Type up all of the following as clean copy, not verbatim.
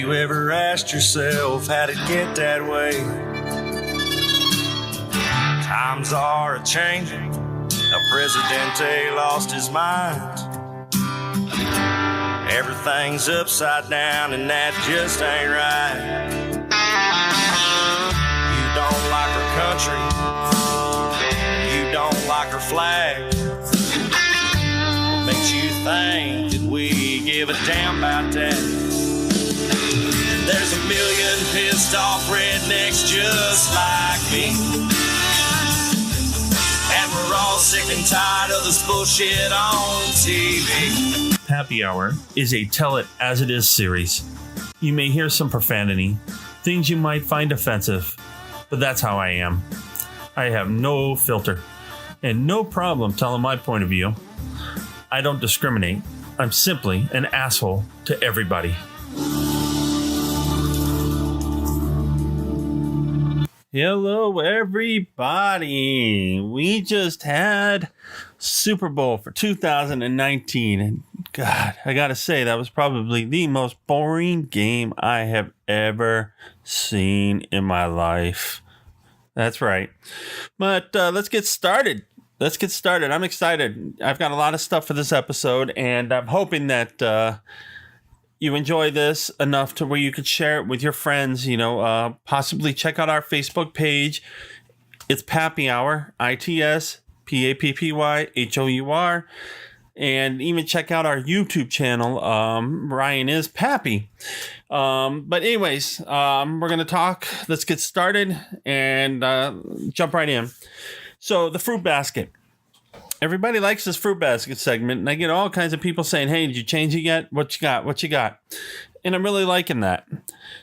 you ever asked yourself how'd it get that way? Times are a-changing. El Presidente lost his mind. Everything's upside down and that just ain't right. You don't like our country. You don't like our flag. What makes you think that we give a damn about that? There's a million pissed off rednecks just like me. And we're all sick and tired of this bullshit on TV. Pappy Hour is a Tell It As It Is series. You may hear some profanity, things you might find offensive, but that's how I am. I have no filter and no problem telling my point of view. I don't discriminate. I'm simply an asshole to everybody. Hello, everybody. We just had Super Bowl for 2019, and God, I gotta say, that was probably the most boring game I have ever seen in my life. That's right. But let's get started. I'm excited. I've got a lot of stuff for this episode, and I'm hoping that you enjoy this enough to where you could share it with your friends, possibly check out our Facebook page. It's Pappy Hour, ITSPAPPYHOUR, and even check out our YouTube channel. Ryan is Pappy. But anyways, we're going to talk. Let's get started and jump right in. So the fruit basket. Everybody likes this fruit basket segment, and I get all kinds of people saying, hey, did you change it yet? What you got? And I'm really liking that.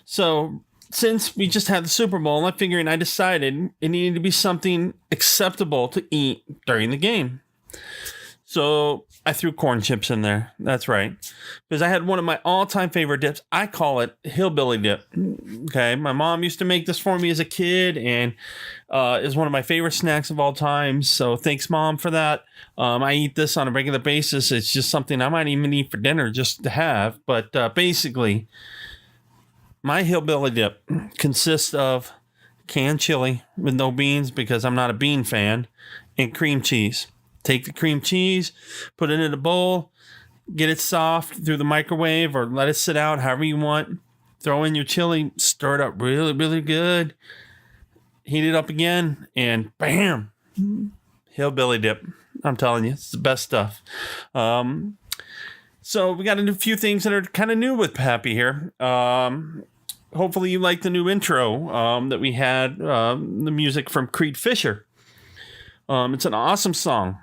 So since we just had the Super Bowl, I decided it needed to be something acceptable to eat during the game. So I threw corn chips in there. That's right. Because I had one of my all-time favorite dips. I call it Hillbilly Dip. Okay. My mom used to make this for me as a kid, and is one of my favorite snacks of all time. So thanks, Mom, for that. I eat this on a regular basis. It's just something I might even eat for dinner just to have. But basically, my Hillbilly Dip consists of canned chili with no beans because I'm not a bean fan, and cream cheese. Take the cream cheese, put it in a bowl, get it soft through the microwave or let it sit out however you want. Throw in your chili, stir it up really, really good. Heat it up again, and bam, Hillbilly Dip. I'm telling you, it's the best stuff. So we got a few things that are kind of new with Pappy here. Hopefully you like the new intro that we had, the music from Fihser. It's an awesome song.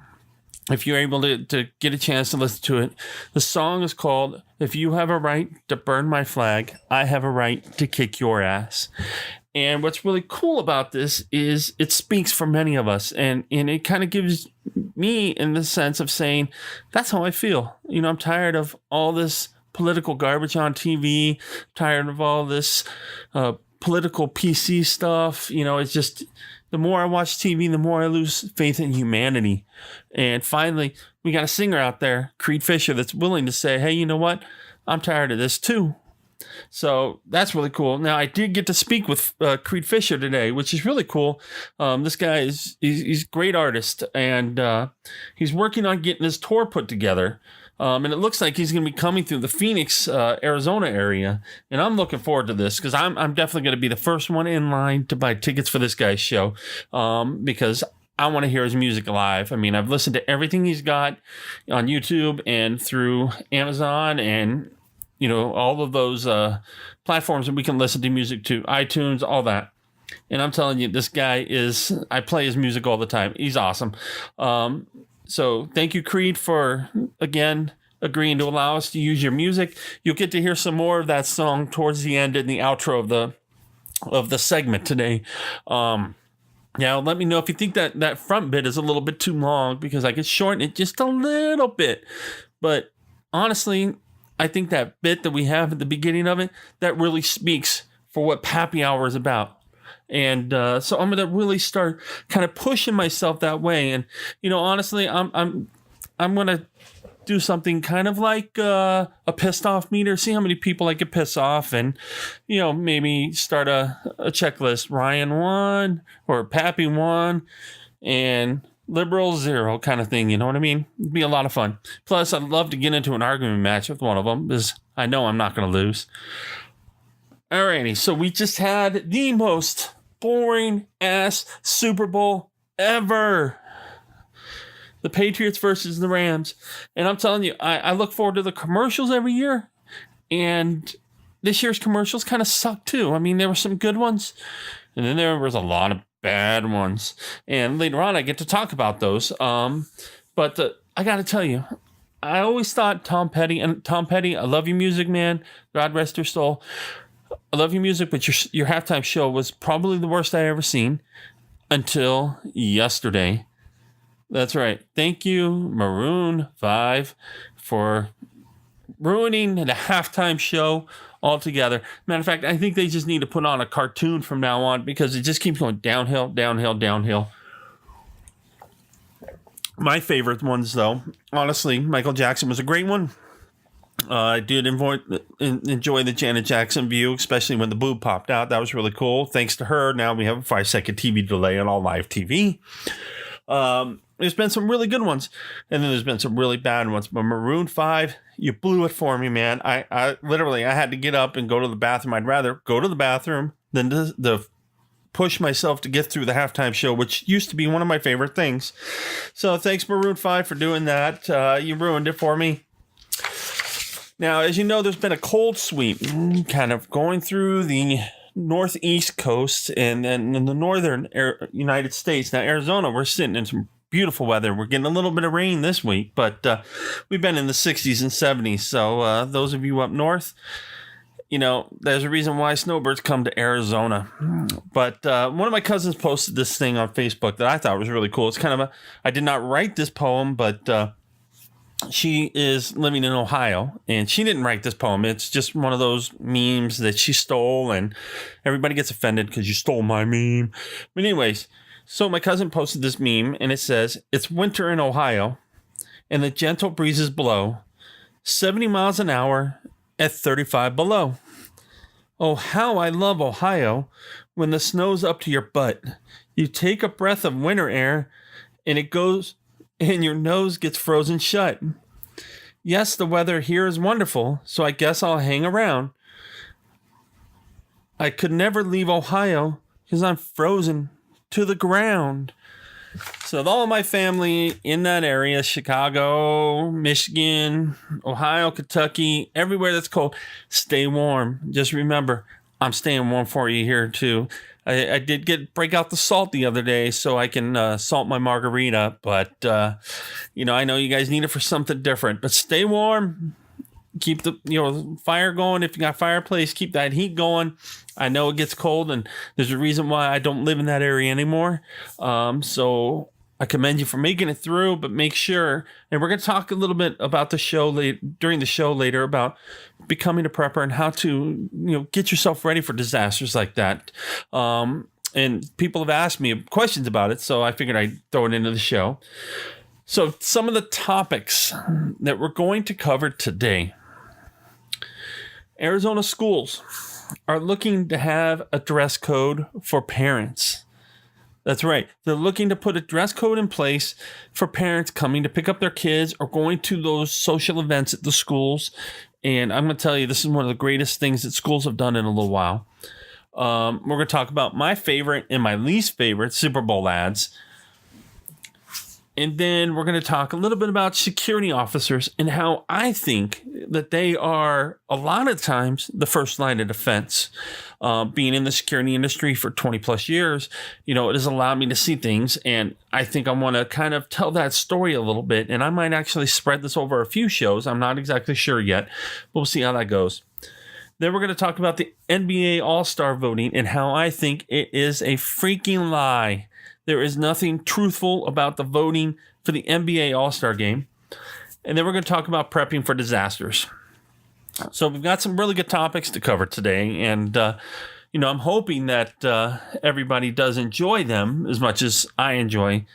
If you're able to get a chance to listen to it, the song is called If You Have a Right to Burn My Flag, I Have a Right to Kick Your Ass. And what's really cool about this is it speaks for many of us, and it kind of gives me in the sense of saying, that's how I feel. I'm tired of all this political garbage on TV, tired of all this political PC stuff. It's just, the more I watch TV, the more I lose faith in humanity. And finally, we got a singer out there, Fihser, that's willing to say, hey, you know what? I'm tired of this too. So that's really cool. Now, I did get to speak with Fihser today, which is really cool. This guy he's a great artist, and he's working on getting his tour put together. And it looks like he's going to be coming through the Phoenix, Arizona area. And I'm looking forward to this because I'm definitely going to be the first one in line to buy tickets for this guy's show, because I want to hear his music live. I mean, I've listened to everything he's got on YouTube and through Amazon and, all of those platforms that we can listen to music to, iTunes, all that. And I'm telling you, this guy I play his music all the time. He's awesome. So thank you, Creed, for, again, agreeing to allow us to use your music. You'll get to hear some more of that song towards the end in the outro of the segment today. Now, let me know if you think that front bit is a little bit too long, because I could shorten it just a little bit. But honestly, I think that bit that we have at the beginning of it, that really speaks for what Pappy Hour is about. And so I'm going to really start kind of pushing myself that way. And, honestly, I'm going to do something kind of like a pissed off meter, see how many people I could piss off, and, maybe start a checklist. Ryan 1 or Pappy 1 and Liberal 0 kind of thing. You know what I mean? It'd be a lot of fun. Plus, I'd love to get into an argument match with one of them because I know I'm not going to lose. Alrighty, so we just had the most boring ass Super Bowl ever. The Patriots versus the Rams. And I'm telling you, I look forward to the commercials every year. And this year's commercials kind of suck too. I mean, there were some good ones. And then there was a lot of bad ones. And later on, I get to talk about those. But I got to tell you, I always thought Tom Petty, I love your music, man. God rest your soul. I love your music, but your halftime show was probably the worst I ever seen until yesterday. That's right. Thank you, Maroon 5, for ruining the halftime show altogether. Matter of fact, I think they just need to put on a cartoon from now on because it just keeps going downhill, downhill, downhill. My favorite ones, though, honestly, Michael Jackson was a great one. I did enjoy the Janet Jackson view, especially when the boob popped out. That was really cool. Thanks to her, now we have a 5-second TV delay on all live TV. There's been some really good ones, and then there's been some really bad ones. But Maroon 5, you blew it for me, man. I literally, I had to get up and go to the bathroom. I'd rather go to the bathroom than to push myself to get through the halftime show, which used to be one of my favorite things. So thanks, Maroon 5, for doing that. You ruined it for me. Now, as you know, there's been a cold sweep kind of going through the northeast coast and then in the northern United States. Now, Arizona, we're sitting in some beautiful weather. We're getting a little bit of rain this week, but we've been in the 60s and 70s. So those of you up north, there's a reason why snowbirds come to Arizona. But one of my cousins posted this thing on Facebook that I thought was really cool. It's kind of I did not write this poem, but she is living in Ohio, and she didn't write this poem. It's just one of those memes that she stole, and everybody gets offended because you stole my meme. But anyways, so my cousin posted this meme, and it says, "It's winter in Ohio, and the gentle breezes blow 70 miles an hour at 35 below. Oh, how I love Ohio when the snow's up to your butt. You take a breath of winter air, and it goes, and your nose gets frozen shut. Yes, the weather here is wonderful, so I guess I'll hang around. I could never leave Ohio because I'm frozen to the ground." So all of my family in that area, Chicago, Michigan, Ohio, Kentucky, everywhere that's cold, stay warm. Just remember, I'm staying warm for you here too. I did break out the salt the other day so I can salt my margarita, but I know you guys need it for something different. But stay warm. Keep the fire going. If you got fireplace, keep that heat going. I know it gets cold, and there's a reason why I don't live in that area anymore. So I commend you for making it through, but make sure, and we're going to talk a little bit about the show during the show later about becoming a prepper and how to get yourself ready for disasters like that. And people have asked me questions about it, so I figured I'd throw it into the show. So some of the topics that we're going to cover today. Arizona schools are looking to have a dress code for parents. That's right. They're looking to put a dress code in place for parents coming to pick up their kids or going to those social events at the schools. And I'm going to tell you, this is one of the greatest things that schools have done in a little while. We're going to talk about my favorite and my least favorite Superbowl ads. And then we're going to talk a little bit about security officers and how I think that they are a lot of times the first line of defense. Being in the security industry for 20 plus years, it has allowed me to see things. And I think I want to kind of tell that story a little bit. And I might actually spread this over a few shows. I'm not exactly sure yet. We'll see how that goes. Then we're going to talk about the NBA AllStar Voting and how I think it is a freaking lie. There is nothing truthful about the voting for the NBA All-Star Game. And then we're going to talk about prepping for disasters. So we've got some really good topics to cover today. And, I'm hoping that everybody does enjoy them as much as I enjoy,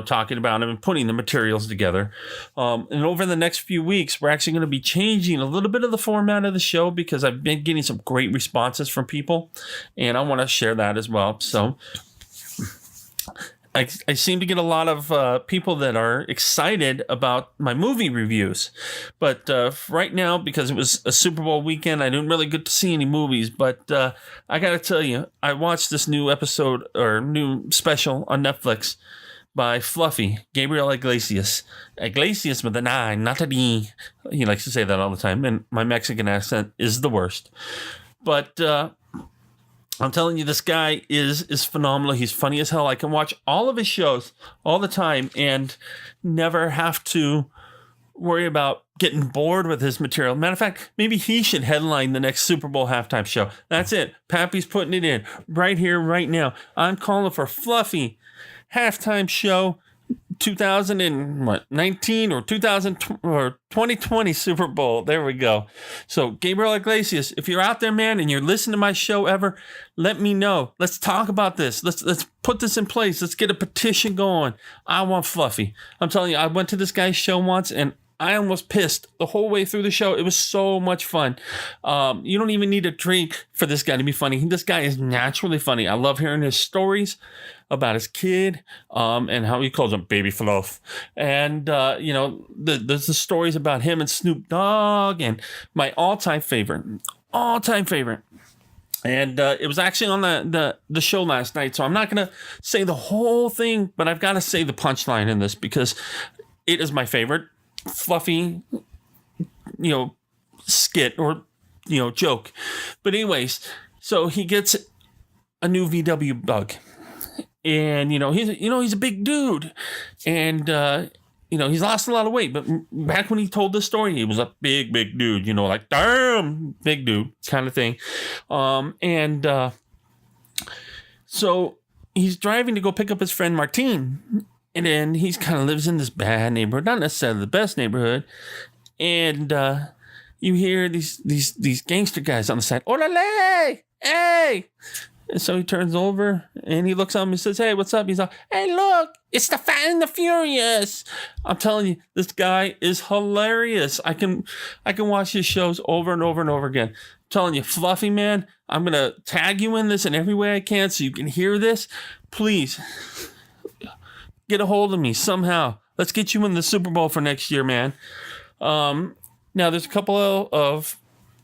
talking about them and putting the materials together. And over the next few weeks, we're actually going to be changing a little bit of the format of the show because I've been getting some great responses from people, and I want to share that as well. So I seem to get a lot of people that are excited about my movie reviews. But right now, because it was a Super Bowl weekend, I didn't really get to see any movies. But I got to tell you, I watched this new episode or new special on Netflix by Fluffy, Gabriel Iglesias. Iglesias with an I, not a D. He likes to say that all the time. And my Mexican accent is the worst. But I'm telling you, this guy is phenomenal. He's funny as hell. I can watch all of his shows all the time and never have to worry about getting bored with his material. Matter of fact, maybe he should headline the next Super Bowl halftime show. That's it. Pappy's putting it in right here, right now. I'm calling for Fluffy halftime show 2019 or 2020 Super Bowl. There we go. So Gabriel Iglesias, if you're out there, man, and you're listening to my show ever, let me know. Let's talk about this. Let's put this in place. Let's get a petition going. I want Fluffy. I'm telling you, I went to this guy's show once and I almost pissed the whole way through the show. It was so much fun. You don't even need a drink for this guy to be funny. This guy is naturally funny. I love hearing his stories about his kid and how he calls him Baby Fluff. And, there's the stories about him and Snoop Dogg and my all-time favorite. And it was actually on the show last night. So I'm not going to say the whole thing, but I've got to say the punchline in this because it is my favorite Fluffy, skit or, joke. But anyways, so he gets a new VW bug. And, he's a big dude. And, he's lost a lot of weight. But back when he told this story, he was a big dude, like, damn, big dude kind of thing. So he's driving to go pick up his friend Martine. And then he's kind of lives in this bad neighborhood, not necessarily the best neighborhood. And you hear these gangster guys on the side, orale, hey! And so he turns over and he looks at him and says, hey, what's up? He's like, hey, look, it's the Fat and the Furious. I'm telling you, this guy is hilarious. I can watch his shows over and over and over again. I'm telling you, Fluffy, man, I'm going to tag you in this in every way I can so you can hear this. Please get a hold of me somehow. Let's get you in the Super Bowl for next year, man. Now, there's a couple of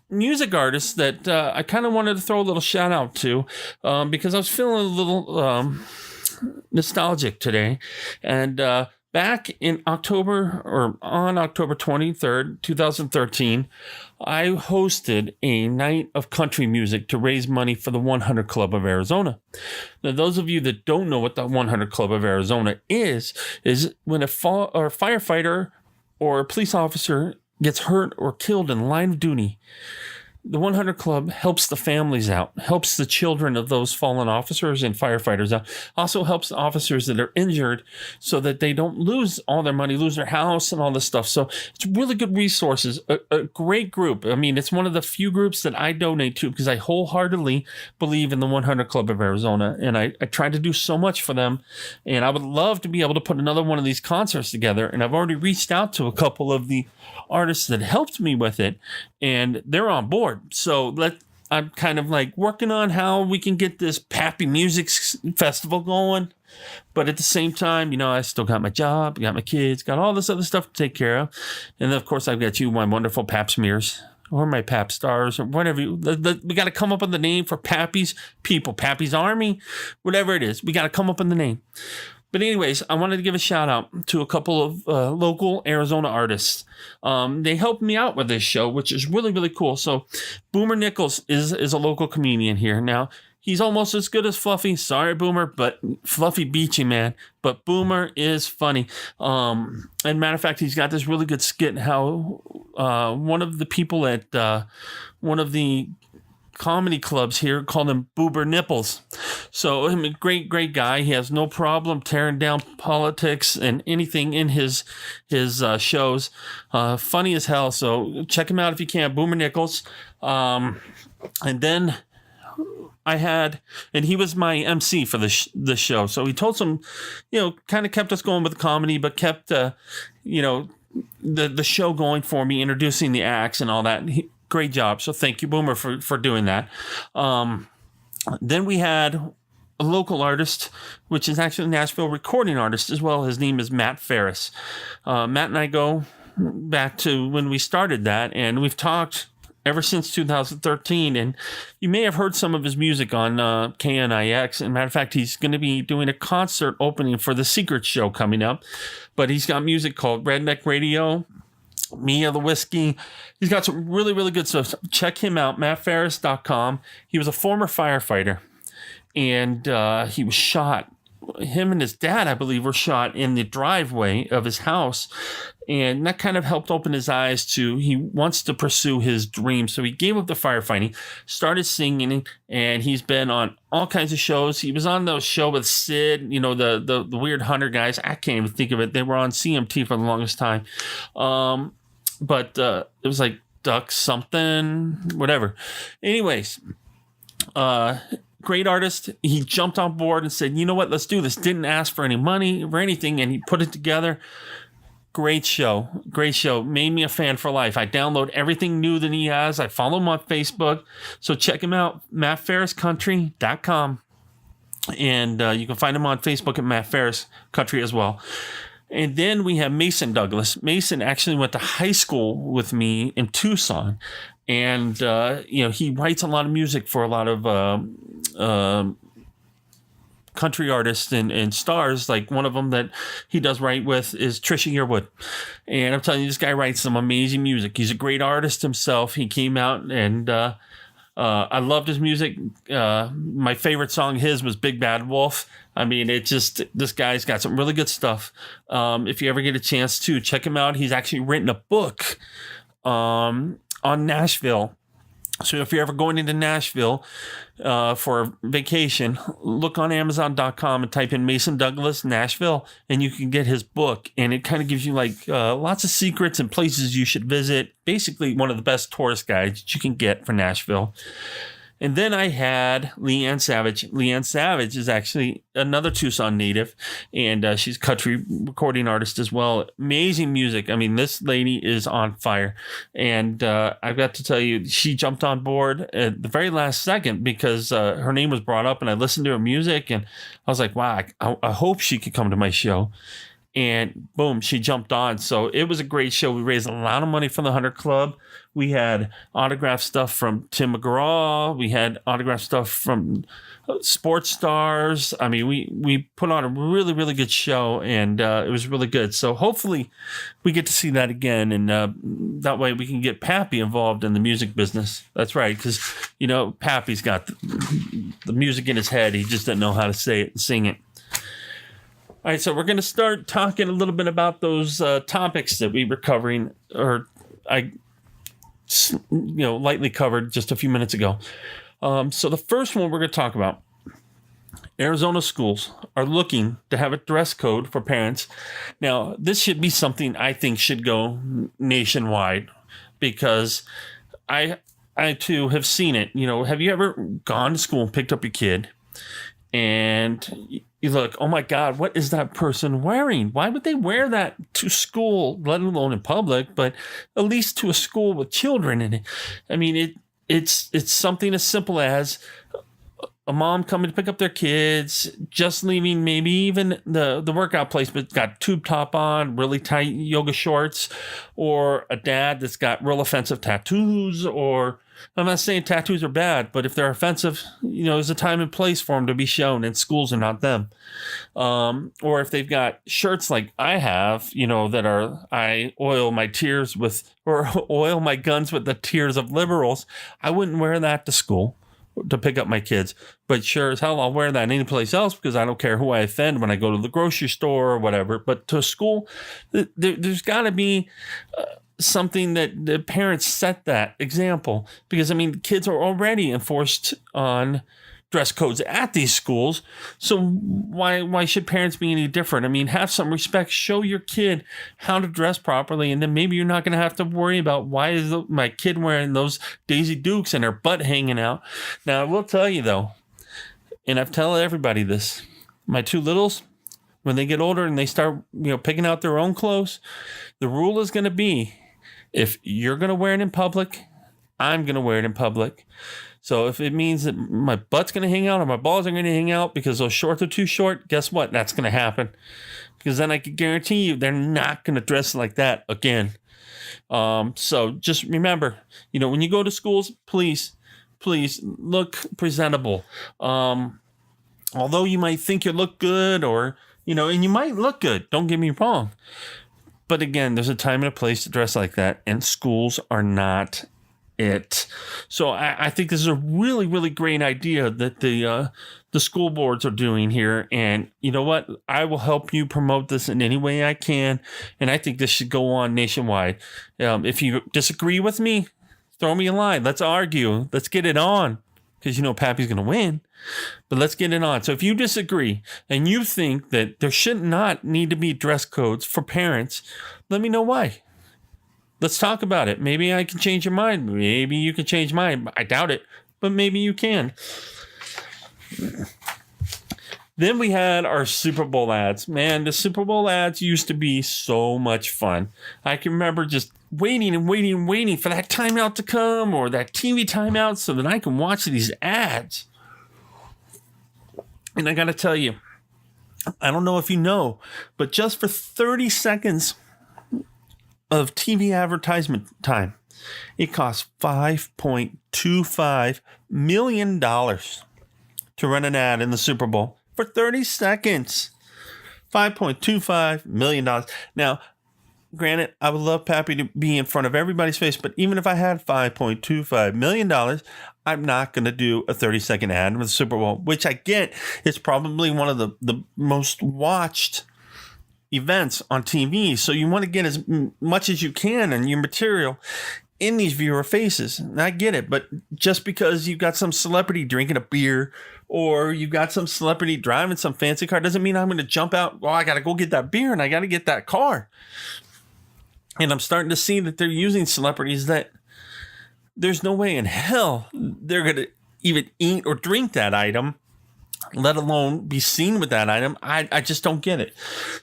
music artists that I kind of wanted to throw a little shout out to because I was feeling a little nostalgic today. And back in October 23rd, 2013, I hosted a night of country music to raise money for the 100 Club of Arizona. Now, those of you that don't know what the 100 Club of Arizona is when a firefighter or a police officer gets hurt or killed in line of duty, the 100 Club helps the families out, helps the children of those fallen officers and firefighters out, also helps officers that are injured so that they don't lose all their money, lose their house and all this stuff. So it's really good resources, a great group. I mean, it's one of the few groups that I donate to because I wholeheartedly believe in the 100 Club of Arizona. And I try to do so much for them. And I would love to be able to put another one of these concerts together. And I've already reached out to a couple of the artists that helped me with it, and they're on board. So I'm kind of like working on how we can get this Pappy Music Festival going. But at the same time, I still got my job, got my kids, got all this other stuff to take care of. And then, of course, I've got you, my wonderful Pap Smears, or my Pap Stars, or whatever. We got to come up with the name for Pappy's people, Pappy's Army, whatever it is. We got to come up with the name. But anyways, I wanted to give a shout out to a couple of local Arizona artists. They helped me out with this show, which is really, really cool. So Boomer Nichols is a local comedian here. Now, he's almost as good as Fluffy. Sorry, Boomer, but Fluffy beat you, man. But Boomer is funny. And matter of fact, he's got this really good skit how one of the people at one of the comedy clubs here call him Boober Nipples. So I'm a great guy. He has no problem tearing down politics and anything in his shows. Funny as hell. So check him out if you can. Boomer Nichols. And then I had, and he was my MC for the show. So he told some, kind of kept us going with the comedy, but kept, the show going for me, introducing the acts and all that. Great job. So thank you, Boomer, for doing that. Then we had a local artist, which is actually a Nashville recording artist as well. His name is Matt Farris. Matt and I go back to when we started that, and we've talked ever since 2013, and you may have heard some of his music on KNIX. And matter of fact, he's going to be doing a concert opening for the Secret Show coming up, but he's got music called Redneck Radio, Mia the Whiskey. He's got some really, really good stuff. Check him out, mattfarris.com. He was a former firefighter, and he was shot. Him and his dad, I believe, were shot in the driveway of his house. And that kind of helped open his eyes to, he wants to pursue his dream. So he gave up the firefighting, started singing, and he's been on all kinds of shows. He was on the show with Sid, the Weird Hunter guys. I can't even think of it. They were on CMT for the longest time. But it was like Duck something, whatever. Anyways, great artist. He jumped on board and said, you know what, let's do this. Didn't ask for any money or anything, and he put it together. Great show. Made me a fan for life. I download everything new that he has. I follow him on Facebook. So check him out, mattfarriscountry.com. And you can find him on Facebook at Matt Farris Country as well. And then we have Mason Douglas. Mason actually went to high school with me in Tucson. And, he writes a lot of music for a lot of country artists and stars. Like one of them that he does write with is Trisha Yearwood. And I'm telling you, this guy writes some amazing music. He's a great artist himself. He came out and I loved his music. My favorite song of his was Big Bad Wolf. I mean, this guy's got some really good stuff. If you ever get a chance to check him out, he's actually written a book on Nashville. So if you're ever going into Nashville for a vacation, look on Amazon.com and type in Mason Douglas Nashville, and you can get his book. And it kind of gives you lots of secrets and places you should visit. Basically, one of the best tourist guides that you can get for Nashville. And then I had Leeann Savage. Leeann Savage is actually another Tucson native, and she's a country recording artist as well. Amazing music. I mean, this lady is on fire. And I've got to tell you, she jumped on board at the very last second because her name was brought up, and I listened to her music, and I was like, wow, I hope she could come to my show. And boom, she jumped on. So it was a great show. We raised a lot of money for the Hunter Club. We had autographed stuff from Tim McGraw. We had autographed stuff from sports stars. I mean, we put on a really, really good show, and it was really good. So hopefully we get to see that again. And that way we can get Pappy involved in the music business. That's right. Because, Pappy's got the music in his head. He just doesn't know how to say it and sing it. All right, so we're going to start talking a little bit about those topics that we were covering, or I, lightly covered just a few minutes ago. So the first one we're going to talk about, Arizona schools are looking to have a dress code for parents. Now, this should be something I think should go nationwide, because I too have seen it. Have you ever gone to school and picked up your kid and you look, oh my God, what is that person wearing? Why would they wear that to school, let alone in public, but at least to a school with children in it? I mean, it's something as simple as a mom coming to pick up their kids, just leaving maybe even the workout place, but got tube top on, really tight yoga shorts, or a dad that's got real offensive tattoos, or I'm not saying tattoos are bad, but if they're offensive, there's a time and place for them to be shown, and schools are not them. Or if they've got shirts like I have, that are, I oil my tears with, or oil my guns with the tears of liberals, I wouldn't wear that to school to pick up my kids. But sure as hell, I'll wear that anyplace else, because I don't care who I offend when I go to the grocery store or whatever. But to school, there's got to be something that the parents set that example, because kids are already enforced on dress codes at these schools. So why should parents be any different? Have some respect, show your kid how to dress properly, and then maybe you're not going to have to worry about why is my kid wearing those Daisy Dukes and her butt hanging out. Now, I will tell you though, And I've told everybody this. My two littles, when they get older and they start, picking out their own clothes, the rule is going to be, if you're going to wear it in public, I'm going to wear it in public. So if it means that my butt's going to hang out or my balls are going to hang out because those shorts are too short, guess what? That's going to happen. Because then I can guarantee you they're not going to dress like that again. So just remember, when you go to schools, please look presentable. Although you might think you look good and you might look good, don't get me wrong. But again, there's a time and a place to dress like that, and schools are not it. So I think this is a really, really great idea that the school boards are doing here. And you know what? I will help you promote this in any way I can. And I think this should go on nationwide. If you disagree with me, throw me a line. Let's argue. Let's get it on. Because Pappy's going to win. But let's get it on. So if you disagree and you think that there should not need to be dress codes for parents, let me know why. Let's talk about it. Maybe I can change your mind. Maybe you can change mine. I doubt it, but maybe you can. Then we had our Superbowl ads. Man, the Superbowl ads used to be so much fun. I can remember just waiting for that timeout to come or that TV timeout so that I can watch these ads. And I got to tell you, I don't know if you know, but just for 30 seconds of TV advertisement time, it costs $5.25 million to run an ad in the Super Bowl for 30 seconds. $5.25 million. Now, granted, I would love Pappy to be in front of everybody's face, but even if I had $5.25 million, I'm not going to do a 30-second ad for the Super Bowl, which I get is probably one of the most watched events on TV. So you want to get as much as you can in your material in these viewer faces. And I get it, but just because you've got some celebrity drinking a beer or you've got some celebrity driving some fancy car doesn't mean I'm going to jump out. Well, I got to go get that beer and I got to get that car. And I'm starting to see that they're using celebrities that there's no way in hell they're going to even eat or drink that item, let alone be seen with that item. I just don't get it.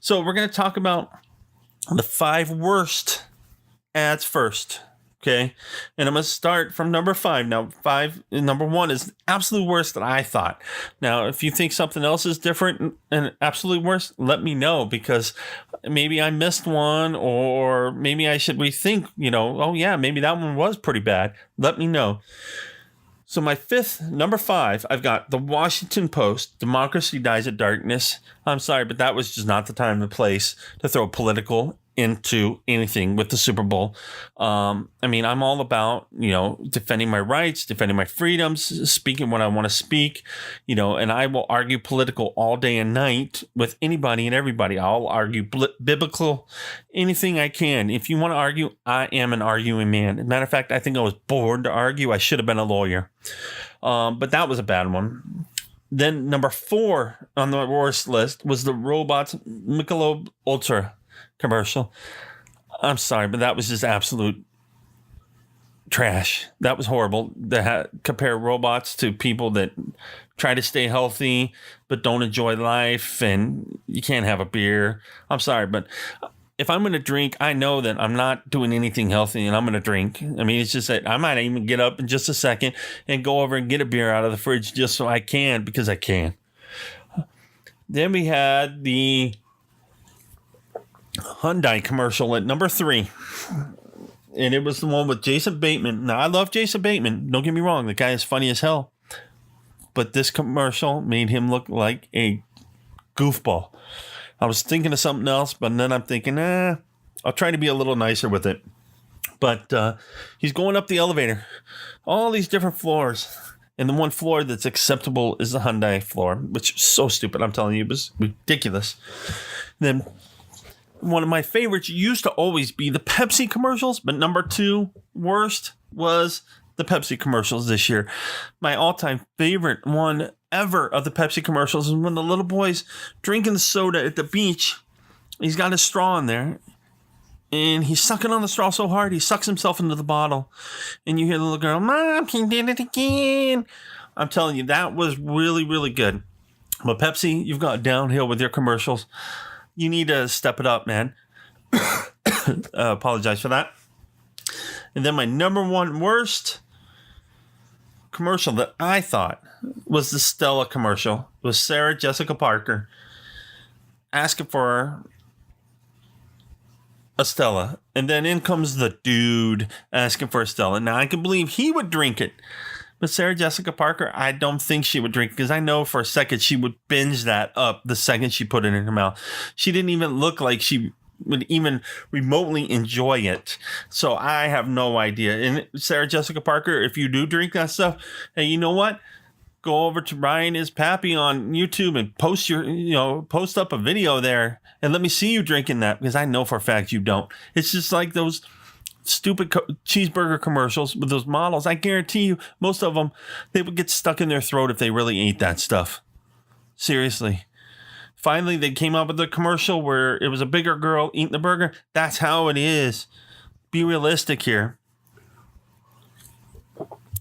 So we're going to talk about the 5 worst ads first. Okay. And I'm going to start from number 5. Now, number 1 is absolute worst that I thought. Now, if you think something else is different and absolute worst, let me know, because maybe I missed one, or maybe I should rethink, oh yeah, maybe that one was pretty bad. Let me know. So my number 5, I've got the Washington Post, Democracy Dies of Darkness. I'm sorry, but that was just not the time and place to throw political into anything with the Super Bowl. I'm all about, defending my rights, defending my freedoms, speaking when I want to speak, and I will argue political all day and night with anybody and everybody. I'll argue biblical, anything I can. If you want to argue, I am an arguing man. As a matter of fact, I think I was born to argue. I should have been a lawyer. But that was a bad one. Then number 4 on the worst list was the Robots Michelob Ultra commercial. I'm sorry, but that was just absolute trash. That was horrible. Compare robots to people that try to stay healthy but don't enjoy life, and you can't have a beer. I'm sorry, but if I'm going to drink, I know that I'm not doing anything healthy and I'm going to drink. It's just that I might even get up in just a second and go over and get a beer out of the fridge just so I can, because I can. Then we had the Hyundai commercial at number 3, and it was the one with Jason Bateman. Now, I love Jason Bateman, don't get me wrong, the guy is funny as hell, but this commercial made him look like a goofball. I was thinking of something else, but then I'm thinking, I'll try to be a little nicer with it. But he's going up the elevator, all these different floors, and the one floor that's acceptable is the Hyundai floor, which is so stupid. I'm telling you, it was ridiculous. Then one of my favorites used to always be the Pepsi commercials, but number 2 worst was the Pepsi commercials this year. My all-time favorite one ever of the Pepsi commercials is when the little boy's drinking the soda at the beach. He's got his straw in there, and he's sucking on the straw so hard he sucks himself into the bottle. And you hear the little girl, "Mom, he did it again." I'm telling you, that was really, really good. But Pepsi, you've got downhill with your commercials. You need to step it up, man. Apologize for that. And then my number one worst commercial that I thought was the Stella commercial. It was Sarah Jessica Parker asking for a Stella. And then in comes the dude asking for a Stella. Now, I can believe he would drink it. But Sarah Jessica Parker, I don't think she would drink, because I know for a second she would binge that up the second she put it in her mouth. She didn't even look like she would even remotely enjoy it. So I have no idea. And Sarah Jessica Parker, if you do drink that stuff, hey, you know what? Go over to Ryan is Pappy on YouTube and post up a video there and let me see you drinking that, because I know for a fact you don't. It's just like those stupid cheeseburger commercials with those models. I guarantee you, most of them, they would get stuck in their throat if they really ate that stuff. Seriously. Finally, they came up with a commercial where it was a bigger girl eating the burger. That's how it is. Be realistic here.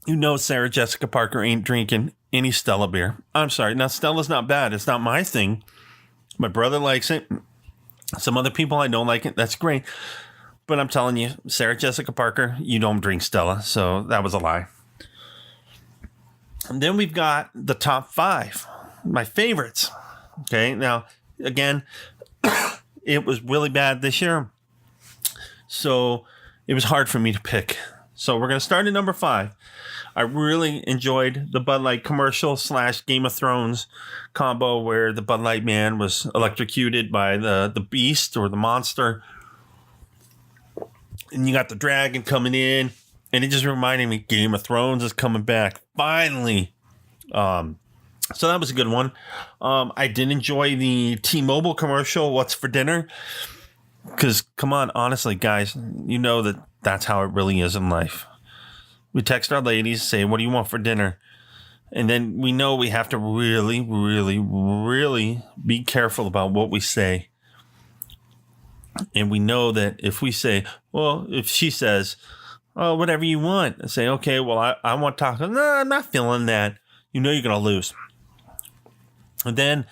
You know Sarah Jessica Parker ain't drinking any Stella beer. I'm sorry. Now, Stella's not bad. It's not my thing. My brother likes it. Some other people I don't like it. That's great. But I'm telling you, Sarah Jessica Parker, you don't drink Stella. So that was a lie. And then we've got the top 5. My favorites. Okay. Now, again, it was really bad this year. So it was hard for me to pick. So we're going to start at number 5. I really enjoyed the Bud Light commercial / Game of Thrones combo where the Bud Light man was electrocuted by the beast or the monster. And you got the dragon coming in. And it just reminded me Game of Thrones is coming back. Finally. So that was a good one. I did enjoy the T-Mobile commercial, What's for Dinner? Because, come on, honestly, guys, you know that's how it really is in life. We text our ladies, say, what do you want for dinner? And then we know we have to really, really, really be careful about what we say. And we know that if we say, well, if she says, oh, whatever you want, I say, okay, well, I want tacos. No, I'm not feeling that. You know you're going to lose. And then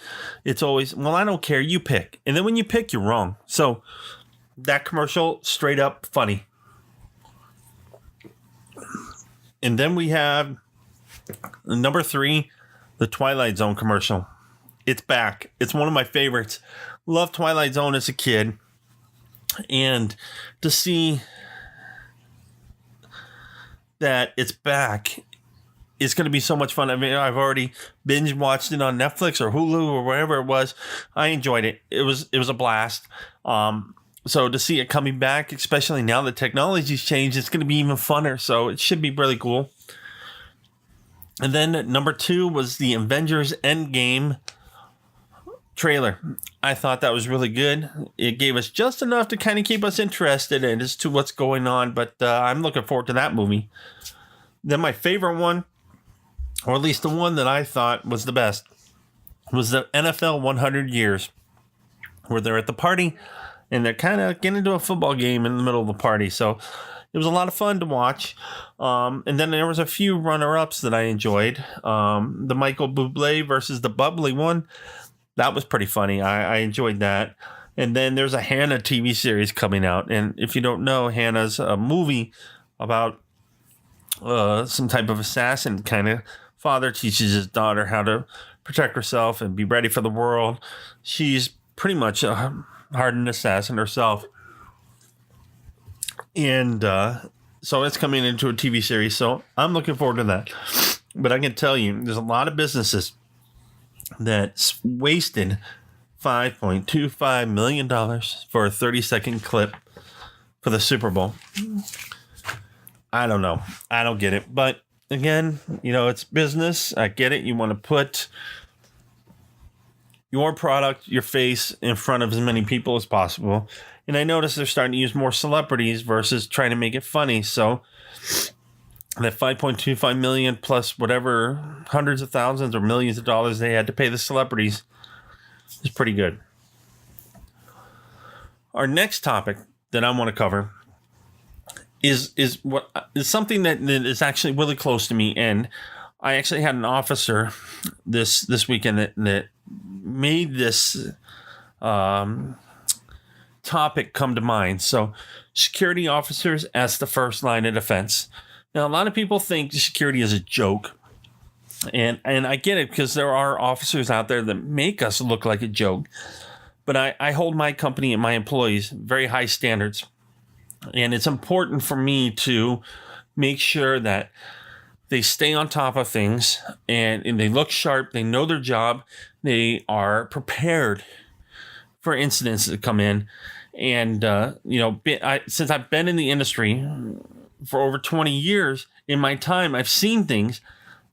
it's always, well, I don't care. You pick. And then when you pick, you're wrong. So that commercial, straight up funny. And then we have number 3, the Twilight Zone commercial. It's back. It's one of my favorites. Loved Twilight Zone as a kid. And to see that it's back, it's going to be so much fun. I mean, I've already binge watched it on Netflix or Hulu or wherever it was. I enjoyed it. It was a blast. So to see it coming back, especially now that technology's changed, it's going to be even funner. So it should be really cool. And then number 2 was the Avengers Endgame trailer. I thought that was really good. It gave us just enough to kind of keep us interested as to what's going on. But I'm looking forward to that movie. Then my favorite one, or at least the one that I thought was the best, was the NFL 100 Years, where they're at the party and they're kind of getting into a football game in the middle of the party. So it was a lot of fun to watch. And then there was a few runner-ups that I enjoyed. The Michael Bublé versus the Bubbly one. That was pretty funny. I enjoyed that. And then there's a Hannah TV series coming out. And if you don't know, Hannah's a movie about some type of assassin kind of father teaches his daughter how to protect herself and be ready for the world. She's pretty much a hardened assassin herself. And so it's coming into a TV series. So I'm looking forward to that. But I can tell you, there's a lot of businesses that wasted $5.25 million for a 30-second clip for the Super Bowl. I don't know. I don't get it. But again, it's business. I get it. You want to put your product, your face in front of as many people as possible. And I noticed they're starting to use more celebrities versus trying to make it funny. So that $5.25 million plus whatever hundreds of thousands or millions of dollars they had to pay the celebrities is pretty good. Our next topic that I want to cover is something that is actually really close to me, and I actually had an officer this weekend that made this topic come to mind. So security officers as the first line of defense. Now, a lot of people think security is a joke. And I get it, because there are officers out there that make us look like a joke. But I hold my company and my employees very high standards. And it's important for me to make sure that they stay on top of things and they look sharp. They know their job. They are prepared for incidents that come in. And, since I've been in the industry for over 20 years, in my time, I've seen things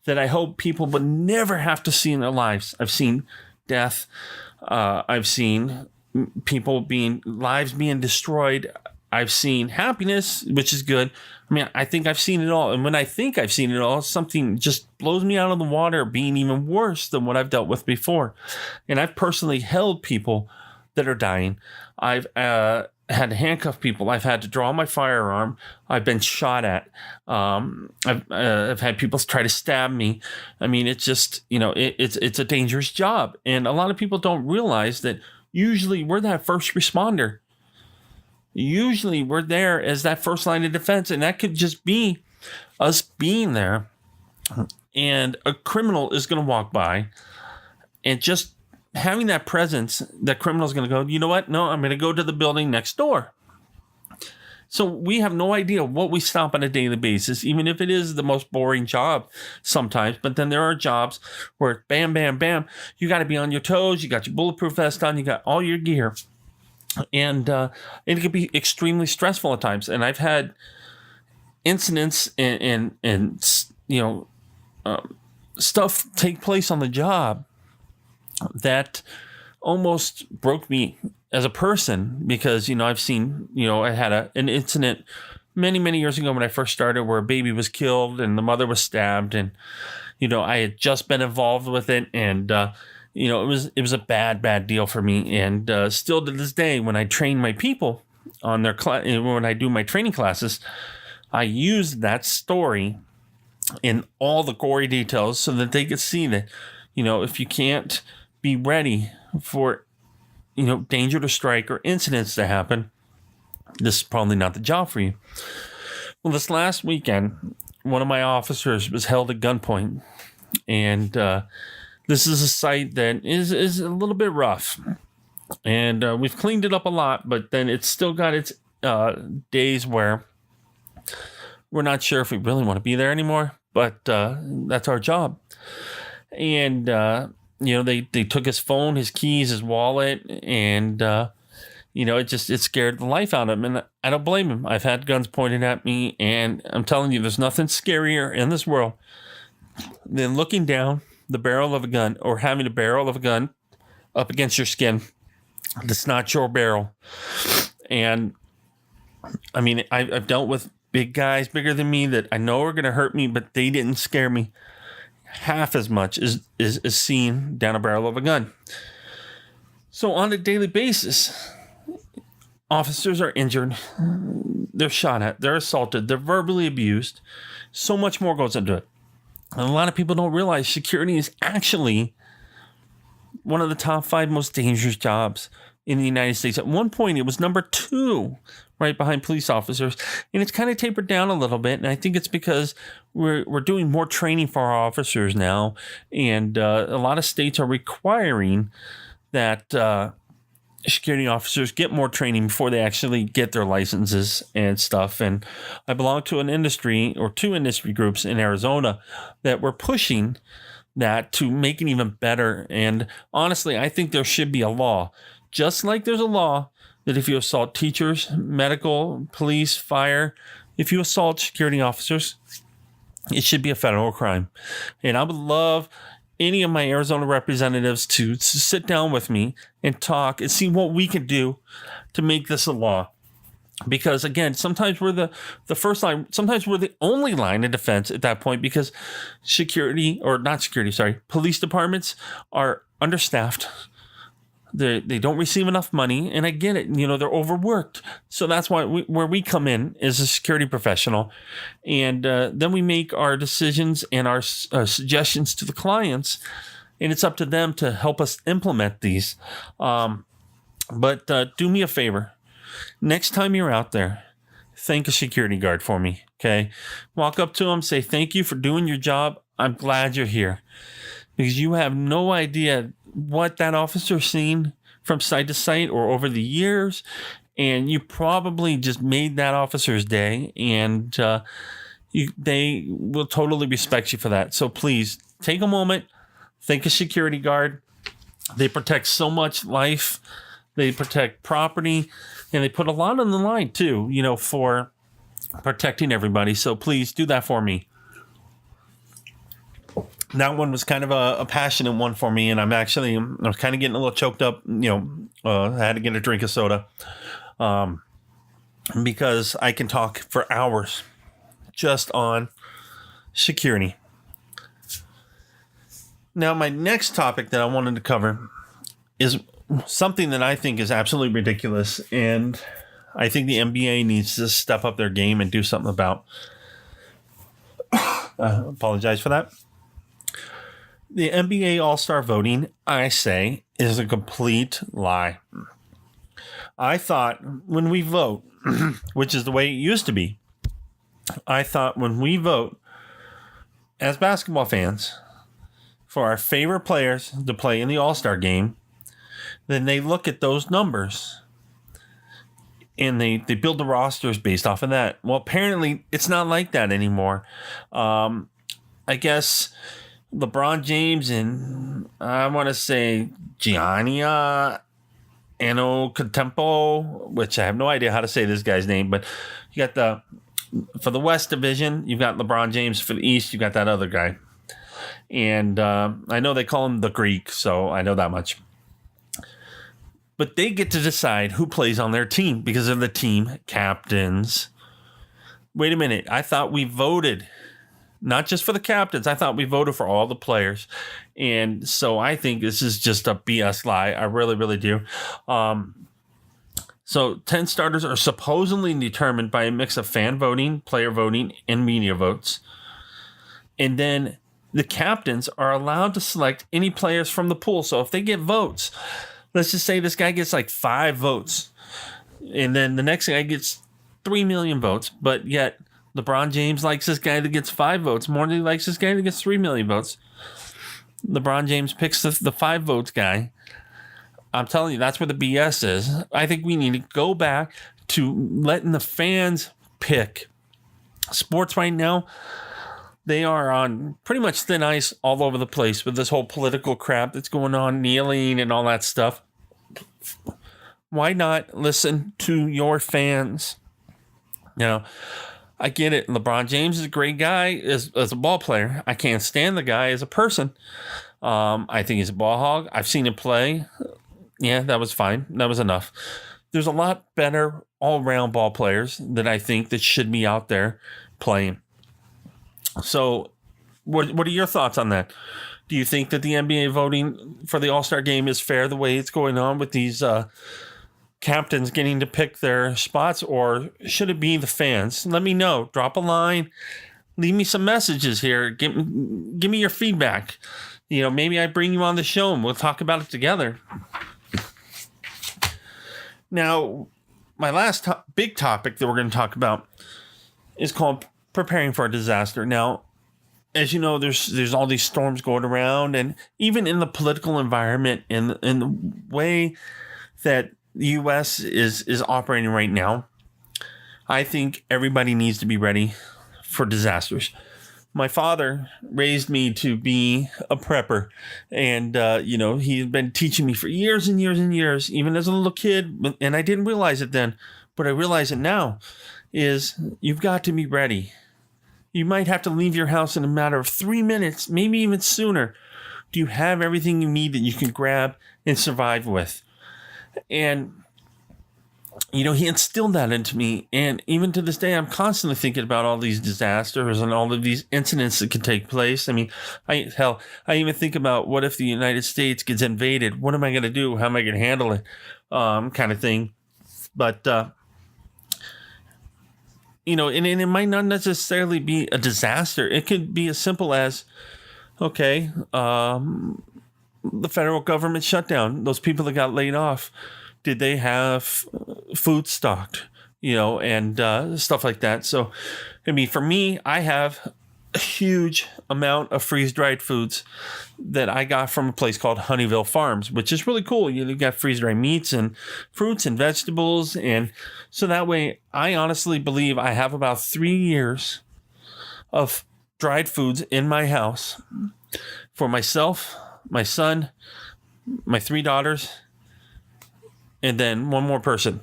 that I hope people would never have to see in their lives. I've seen death. I've seen lives being destroyed. I've seen happiness, which is good. I mean, I think I've seen it all. And when I think I've seen it all, something just blows me out of the water, being even worse than what I've dealt with before. And I've personally held people that are dying. I've had to handcuff people. I've had to draw my firearm. I've been shot at. I've had people try to stab me. I mean, it's just, it's a dangerous job. And a lot of people don't realize that usually we're that first responder. Usually we're there as that first line of defense, and that could just be us being there. And a criminal is going to walk by, and just having that presence, that criminal is going to go, you know what? No, I'm going to go to the building next door. So we have no idea what we stop on a daily basis, even if it is the most boring job sometimes. But then there are jobs where bam, bam, bam, you got to be on your toes. You got your bulletproof vest on. You got all your gear. And it can be extremely stressful at times. And I've had incidents and stuff take place on the job that almost broke me as a person, because, I've seen, I had an incident many, many years ago when I first started where a baby was killed and the mother was stabbed, and, I had just been involved with it, and, it was a bad deal for me. And still to this day, when I train my people on their when I do my training classes, I use that story in all the gory details so that they can see that, if you can't be ready for, danger to strike or incidents to happen, this is probably not the job for you. Well, this last weekend, one of my officers was held at gunpoint, and this is a site that is a little bit rough, and we've cleaned it up a lot, but then it's still got its days where we're not sure if we really want to be there anymore, but that's our job. And, they took his phone, his keys, his wallet, and, it scared the life out of him, and I don't blame him. I've had guns pointed at me, and I'm telling you, there's nothing scarier in this world than looking down the barrel of a gun, or having a barrel of a gun up against your skin that's not your barrel. And I mean, I've dealt with big guys bigger than me that I know are going to hurt me, but they didn't scare me half as much as seeing down a barrel of a gun. So on a daily basis, officers are injured, they're shot at, they're assaulted, they're verbally abused. So much more goes into it. And a lot of people don't realize security is actually one of the top 5 most dangerous jobs in the United States. At one point, it was number 2, right behind police officers. And it's kind of tapered down a little bit. And I think it's because we're doing more training for our officers now. And a lot of states are requiring that security officers get more training before they actually get their licenses and stuff. And I belong to an industry, or 2 industry groups in Arizona, that were pushing that to make it even better. And honestly, I think there should be a law, just like there's a law that if you assault teachers, medical, police, fire, if you assault security officers, it should be a federal crime. And I would love any of my Arizona representatives to sit down with me and talk and see what we can do to make this a law. Because again, sometimes we're the first line, sometimes we're the only line of defense at that point, because police departments are understaffed. They don't receive enough money, and I get it. You know, they're overworked. So that's why where we come in as a security professional, and then we make our decisions and our suggestions to the clients, and it's up to them to help us implement these. But do me a favor. Next time you're out there, thank a security guard for me, okay? Walk up to them, say thank you for doing your job. I'm glad you're here. Because you have no idea what that officer's seen from site to site or over the years, and you probably just made that officer's day, and they will totally respect you for that. So please take a moment, thank a security guard. They protect so much life, they protect property, and they put a lot on the line too, you know, for protecting everybody. So please do that for me. That one was kind of a passionate one for me, and I was kind of getting a little choked up. You know, I had to get a drink of soda because I can talk for hours just on security. Now, my next topic that I wanted to cover is something that I think is absolutely ridiculous, and I think the NBA needs to step up their game and do something about. Apologize for that. The NBA AllStar Voting, I say, is a complete lie. I thought when we vote, which is the way it used to be, I thought when we vote as basketball fans for our favorite players to play in the All-Star game, then they look at those numbers and they build the rosters based off of that. Well, apparently it's not like that anymore. I guess LeBron James and I want to say Gianni Antetokounmpo, which I have no idea how to say this guy's name, but you got for the West Division, you've got LeBron James. For the East, you got that other guy. And I know they call him the Greek, so I know that much. But they get to decide who plays on their team because of the team captains. Wait a minute. I thought we voted not just for the captains. I thought we voted for all the players. And so I think this is just a BS lie. I really, really do. So 10 starters are supposedly determined by a mix of fan voting, player voting, and media votes. And then the captains are allowed to select any players from the pool. So if they get votes, let's just say this guy gets like 5 votes. And then the next guy gets 3 million votes. But yet LeBron James likes this guy that gets 5 votes more than he likes this guy that gets 3 million votes. LeBron James picks the 5 votes guy. I'm telling you, that's where the BS is. I think we need to go back to letting the fans pick. Sports right now, they are on pretty much thin ice all over the place with this whole political crap that's going on, kneeling and all that stuff. Why not listen to your fans? You know, I get it. LeBron James is a great guy as a ball player. I can't stand the guy as a person. I think he's a ball hog. I've seen him play. Yeah, that was fine. That was enough. There's a lot better all-around ball players that I think that should be out there playing. So what are your thoughts on that? Do you think that the NBA voting for the All-Star game is fair the way it's going on with these captains getting to pick their spots, or should it be the fans? Let me know. Drop a line. Leave me some messages here. Give me your feedback. You know, maybe I bring you on the show and we'll talk about it together. Now, my last big topic that we're going to talk about is called preparing for a disaster. Now, as you know, there's all these storms going around, and even in the political environment and the way that the U.S. is operating right now, I think everybody needs to be ready for disasters. My father raised me to be a prepper, and he's been teaching me for years and years and years, even as a little kid, and I didn't realize it then, but I realize it now, is you've got to be ready. You might have to leave your house in a matter of 3 minutes, maybe even sooner. Do you have everything you need that you can grab and survive with? And he instilled that into me. And even to this day, I'm constantly thinking about all these disasters and all of these incidents that could take place. I mean, I even think about, what if the United States gets invaded? What am I going to do? How am I going to handle it? Kind of thing. But, and it might not necessarily be a disaster. It could be as simple as, okay, the federal government shutdown. Those people that got laid off, did they have food stocked, and stuff like that? So, I mean, for me, I have a huge amount of freeze-dried foods that I got from a place called Honeyville Farms, which is really cool. You got freeze-dried meats and fruits and vegetables. And so that way, I honestly believe I have about 3 years of dried foods in my house for myself, my son, my 3 daughters, and then one more person.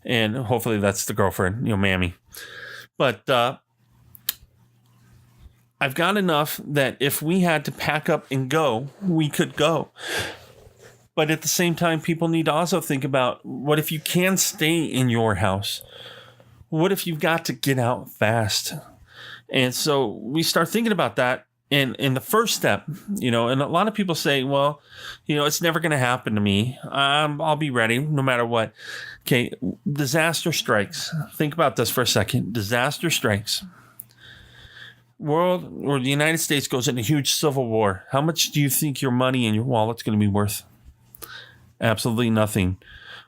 And hopefully that's the girlfriend, Mammy. But I've got enough that if we had to pack up and go, we could go. But at the same time, people need to also think about, what if you can stay in your house? What if you've got to get out fast? And so we start thinking about that. And in the first step, and a lot of people say, well, it's never going to happen to me. I'll be ready no matter what. Okay, disaster strikes. Think about this for a second. Disaster strikes. World or the United States goes into a huge civil war. How much do you think your money in your wallet's going to be worth? Absolutely nothing.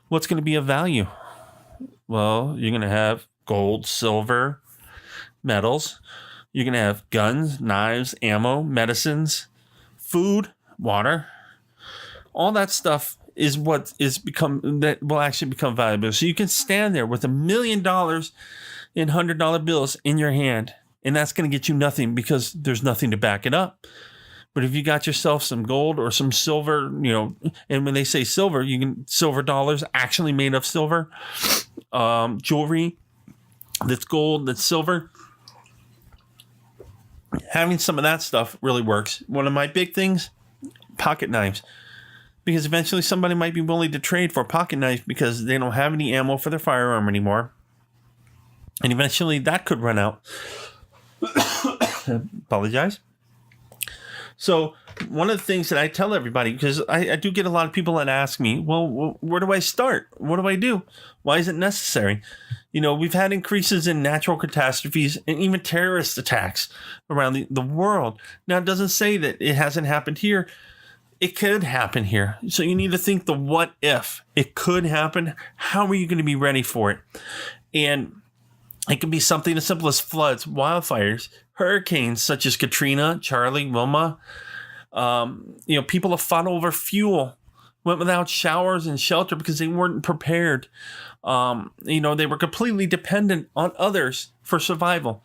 What's going to be of value? Well, you're going to have gold, silver, metals. You're going to have guns, knives, ammo, medicines, food, water. All that stuff is what that will actually become valuable. So you can stand there with $1 million in $100 bills in your hand, and that's going to get you nothing because there's nothing to back it up. But if you got yourself some gold or some silver, and when they say silver, you can silver dollars actually made of silver, jewelry that's gold, that's silver. Having some of that stuff really works. One of my big things, pocket knives. Because eventually somebody might be willing to trade for a pocket knife because they don't have any ammo for their firearm anymore. And eventually that could run out. Apologize. So one of the things that I tell everybody, because I do get a lot of people that ask me, well, where do I start? What do I do? Why is it necessary? We've had increases in natural catastrophes and even terrorist attacks around the world. Now, it doesn't say that it hasn't happened here. It could happen here. So you need to think the what if. It could happen. How are you going to be ready for it? And it can be something as simple as floods, wildfires, hurricanes such as Katrina, Charlie, Wilma. People have fought over fuel, went without showers and shelter because they weren't prepared. They were completely dependent on others for survival.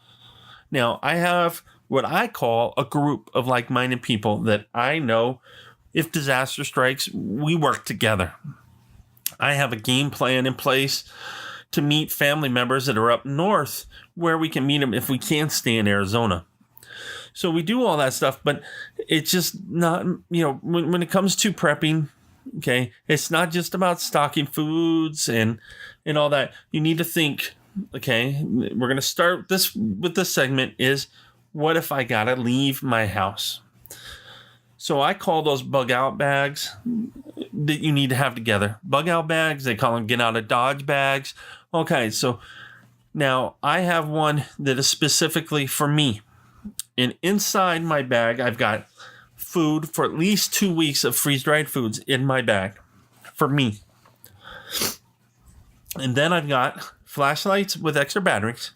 Now, I have what I call a group of like-minded people that I know if disaster strikes, we work together. I have a game plan in place to meet family members that are up north where we can meet them if we can't stay in Arizona. So we do all that stuff, but it's just not, when it comes to prepping, okay, it's not just about stocking foods and all that. You need to think, okay, we're going to start this with this segment is, what if I got to leave my house? So I call those bug out bags that you need to have together. Bug out bags, they call them get out of Dodge bags. Okay, so now I have one that is specifically for me. And inside my bag, I've got food for at least 2 weeks of freeze-dried foods in my bag for me. And then I've got flashlights with extra batteries.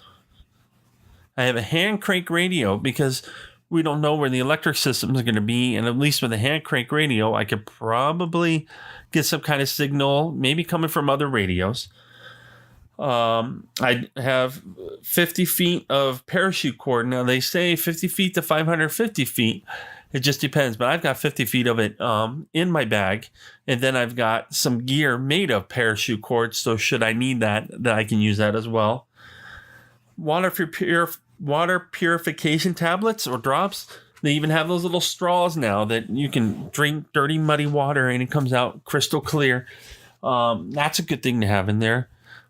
I have a hand crank radio because we don't know where the electric system is going to be. And at least with a hand crank radio, I could probably get some kind of signal, maybe coming from other radios. I have 50 feet of parachute cord. Now, they say 50 feet to 550 feet. It just depends. But I've got 50 feet of it in my bag. And then I've got some gear made of parachute cord. So should I need that I can use that as well. Water purification tablets or drops. They even have those little straws now that you can drink dirty, muddy water and it comes out crystal clear. That's a good thing to have in there.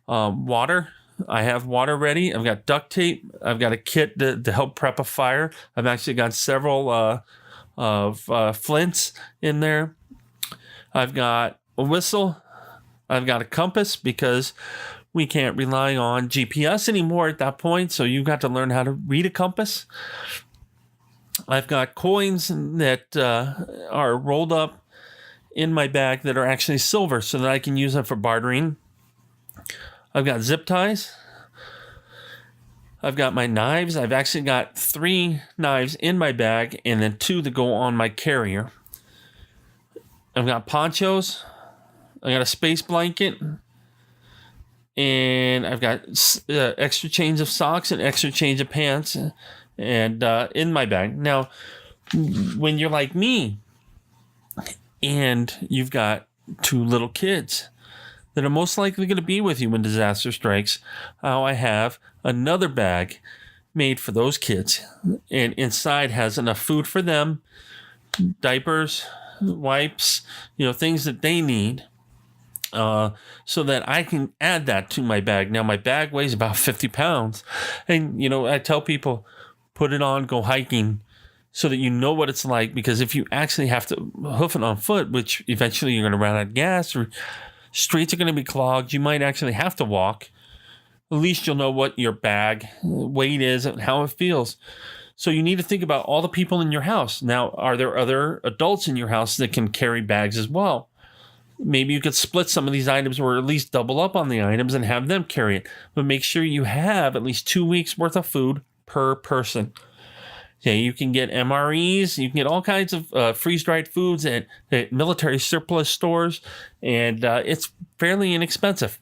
Water. I have water ready. I've got duct tape. I've got a kit to help prep a fire. I've actually got several flints in there. I've got a whistle. I've got a compass because we can't rely on GPS anymore at that point. So you've got to learn how to read a compass. I've got coins that are rolled up in my bag that are actually silver so that I can use them for bartering. I've got zip ties. I've got my knives. I've actually got 3 knives in my bag and then 2 that go on my carrier. I've got ponchos. I got a space blanket. And I've got extra change of socks and extra change of pants and in my bag. Now, when you're like me and you've got 2 little kids that are most likely going to be with you when disaster strikes, I have another bag made for those kids. And inside has enough food for them, diapers, wipes, things that they need. So that I can add that to my bag. Now, my bag weighs about 50 pounds. And, I tell people, put it on, go hiking, so that you know what it's like. Because if you actually have to hoof it on foot, which eventually you're going to run out of gas, or streets are going to be clogged, you might actually have to walk. At least you'll know what your bag weight is and how it feels. So you need to think about all the people in your house. Now, are there other adults in your house that can carry bags as well? Maybe you could split some of these items or at least double up on the items and have them carry it. But make sure you have at least 2 weeks worth of food per person. Okay, you can get MREs. You can get all kinds of freeze-dried foods at military surplus stores. And it's fairly inexpensive.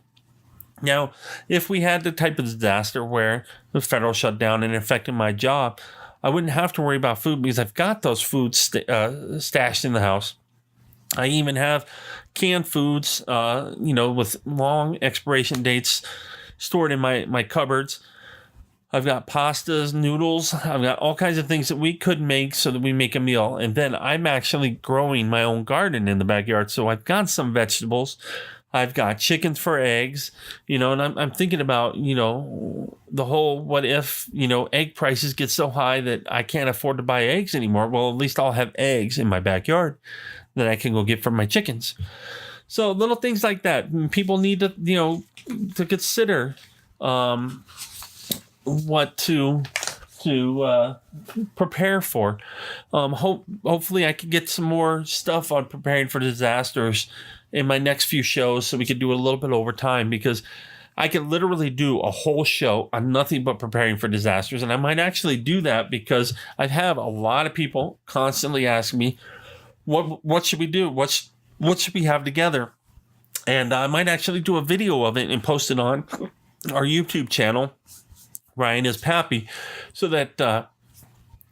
Now, if we had the type of disaster where the federal shut down and affected my job, I wouldn't have to worry about food because I've got those foods stashed in the house. I even have canned foods, with long expiration dates stored in my cupboards. I've got pastas, noodles. I've got all kinds of things that we could make so that we make a meal. And then I'm actually growing my own garden in the backyard. So I've got some vegetables. I've got chickens for eggs, and I'm thinking about, the whole what if, egg prices get so high that I can't afford to buy eggs anymore. Well, at least I'll have eggs in my backyard that I can go get from my chickens. So little things like that. People need to, to consider what to prepare for. Hopefully I can get some more stuff on preparing for disasters in my next few shows so we could do a little bit over time, because I could literally do a whole show on nothing but preparing for disasters. And I might actually do that because I have a lot of people constantly ask me, what should we do? What should we have together? And I might actually do a video of it and post it on our YouTube channel, Ryan is Pappy, so that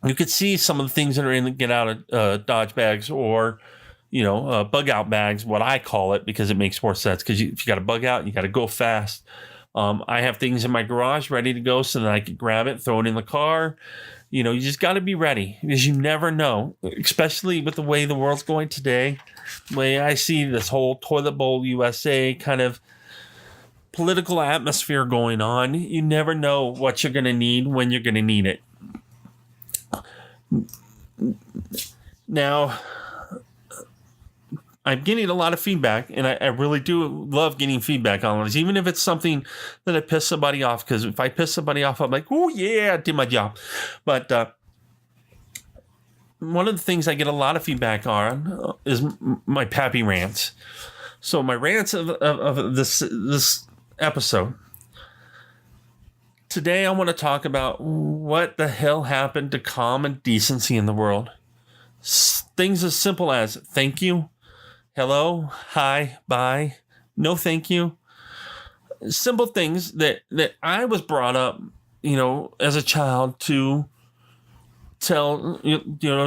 you could see some of the things that are in the get out of Dodge bags, or bug out bags, what I call it, because it makes more sense. Because if you got a bug out, you got to go fast. I have things in my garage ready to go so that I can grab it, throw it in the car. You just got to be ready, because you never know, especially with the way the world's going today, the way I see this whole toilet bowl USA kind of political atmosphere going on. You never know what you're going to need when you're going to need it. Now, I'm getting a lot of feedback, and I really do love getting feedback on this, even if it's something that I piss somebody off, because if I piss somebody off, I'm like, oh, yeah, I did my job. But one of the things I get a lot of feedback on is my Pappy Rants. So my rants of this episode. Today I want to talk about what the hell happened to common decency in the world. Things as simple as thank you, hello, hi, bye, no thank you. Simple things that I was brought up, as a child to tell,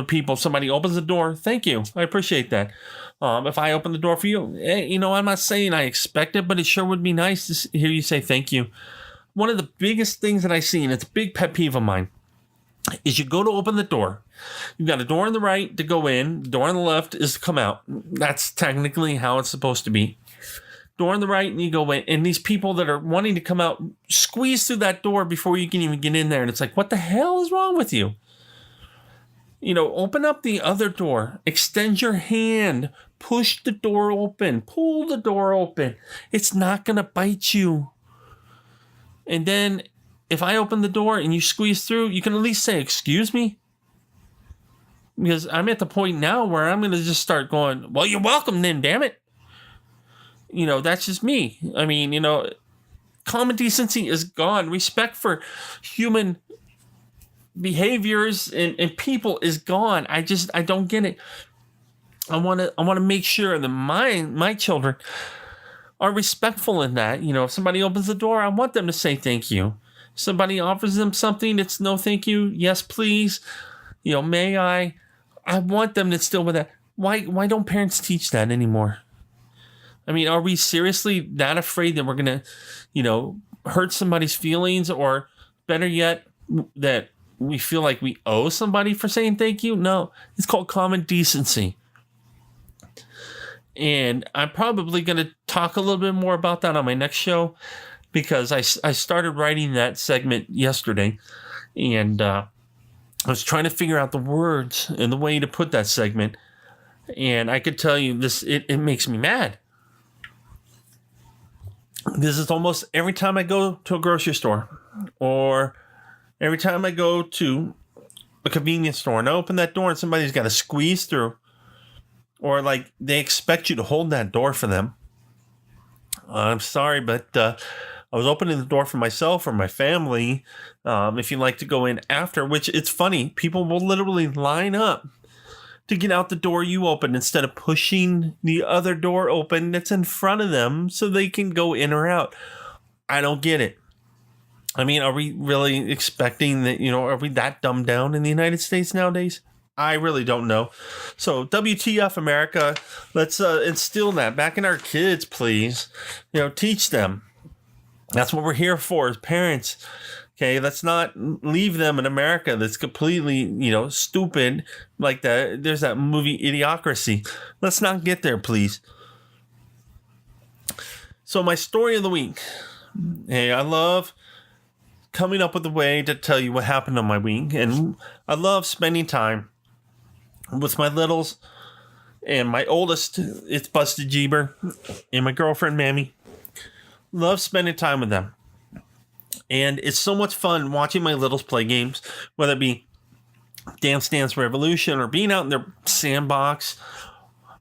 people, somebody opens the door, thank you, I appreciate that. If I open the door for you, hey, I'm not saying I expect it, but it sure would be nice to hear you say thank you. One of the biggest things that I see, and it's a big pet peeve of mine, is you go to open the door. You've got a door on the right to go in. The door on the left is to come out. That's technically how it's supposed to be. door on the right, and you go in. And these people that are wanting to come out squeeze through that door before you can even get in there. And it's like, what the hell is wrong with you? You know, open up the other door. Extend your hand. Push the door open. Pull the door open. It's not going to bite you. And then if I open the door and you squeeze through, you can at least say, excuse me. Because I'm at the point now where I'm going to just start going, well, you're welcome then, damn it. You know, that's just me. I mean, you know, common decency is gone. Respect for human behaviors and people is gone. I don't get it. I want to make sure that my children are respectful in that. You know, if somebody opens the door, I want them to say thank you. If somebody offers them something, it's no thank you, yes please. You know, may I? I want them to still with that. Why don't parents teach that anymore? I mean, are we seriously that afraid that we're gonna, you know, hurt somebody's feelings, or better yet, that we feel like we owe somebody for saying thank you? No, it's called common decency. And I'm probably going to talk a little bit more about that on my next show, because I started writing that segment yesterday, and I was trying to figure out the words and the way to put that segment. And I could tell you this, it makes me mad. This is almost every time I go to a grocery store, or every time I go to a convenience store and I open that door and somebody's got to squeeze through, or like they expect you to hold that door for them. I'm sorry, but I was opening the door for myself or my family. If you like to go in after, which it's funny, people will literally line up to get out the door you open instead of pushing the other door open that's in front of them so they can go in or out. I don't get it. I mean, are we really expecting that, you know, are we that dumbed down in the United States nowadays? I really don't know. So WTF America, let's instill that back in our kids, please. You know, teach them. That's what we're here for as parents. Okay, let's not leave them in America that's completely, you know, stupid like that. There's that movie Idiocracy. Let's not get there, please. So my story of the week. Hey, I love coming up with a way to tell you what happened on my week. And I love spending time with my littles and my oldest, Itsbustinjieber, and my girlfriend, Mammy. Love spending time with them. And it's so much fun watching my littles play games, whether it be Dance Dance Revolution or being out in their sandbox.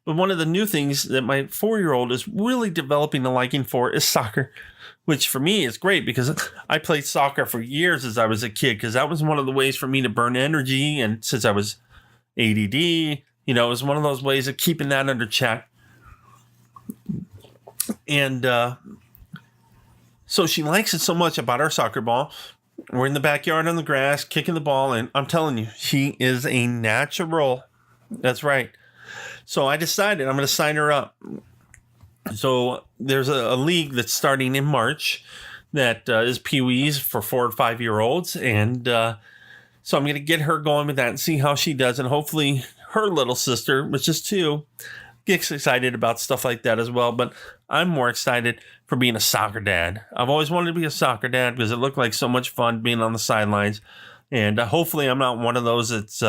But one of the new things that my 4-year-old is really developing a liking for is soccer, which for me is great because I played soccer for years as I was a kid, because that was one of the ways for me to burn energy. And since I was ADD, you know, it was one of those ways of keeping that under check. And so she likes it so much about our soccer ball. We're in the backyard on the grass, kicking the ball, and I'm telling you, she is a natural. That's right. So I decided I'm going to sign her up. So there's a league that's starting in March that is Pee-wees for 4 and 5-year-olds. And so I'm going to get her going with that and see how she does. And hopefully her little sister, which is 2, gets excited about stuff like that as well. But I'm more excited for being a soccer dad. I've always wanted to be a soccer dad because it looked like so much fun being on the sidelines. And hopefully I'm not one of those that's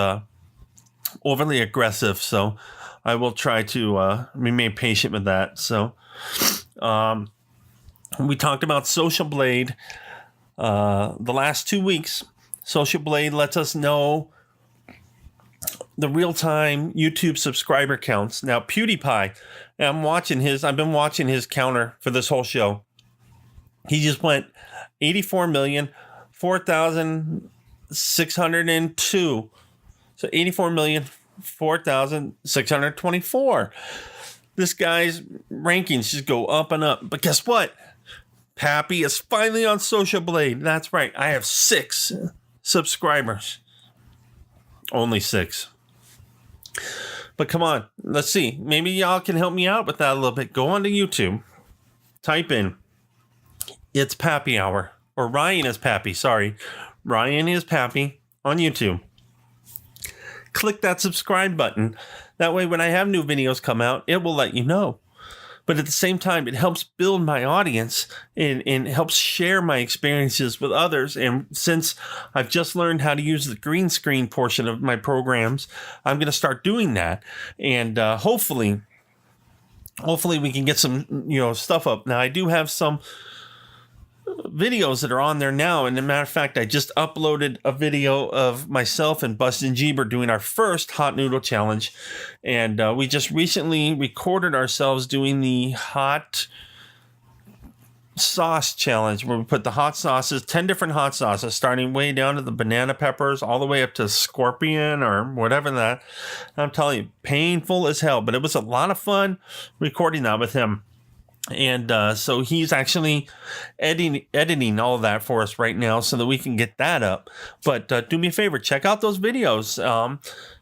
overly aggressive. So I will try to remain patient with that. So we talked about Social Blade the last 2 weeks. Social Blade lets us know the real-time YouTube subscriber counts. Now, PewDiePie, I've been watching his counter for this whole show. He just went 84,004,602. So 84,004,624. This guy's rankings just go up and up. But guess what? Pappy is finally on Social Blade. That's right. I have 6 subscribers. Only 6. But come on, let's see. Maybe y'all can help me out with that a little bit. Go on to YouTube. Type in It's Pappy Hour. Or Ryan is Pappy. Sorry. Ryan is Pappy on YouTube. Click that subscribe button. That way when I have new videos come out, it will let you know. but at the same time, it helps build my audience and helps share my experiences with others. And since I've just learned how to use the green screen portion of my programs, I'm going to start doing that. And hopefully we can get some, stuff up. Now, I do have some videos that are on there now. And as a matter of fact, I just uploaded a video of myself and Itsbustinjieber doing our first hot noodle challenge. And we just recently recorded ourselves doing the hot sauce challenge, where we put the hot sauces, 10 different hot sauces, starting way down to the banana peppers, all the way up to scorpion or whatever that. I'm telling you, painful as hell, but it was a lot of fun recording that with him. And so he's actually editing all of that for us right now so that we can get that up. But do me a favor, check out those videos.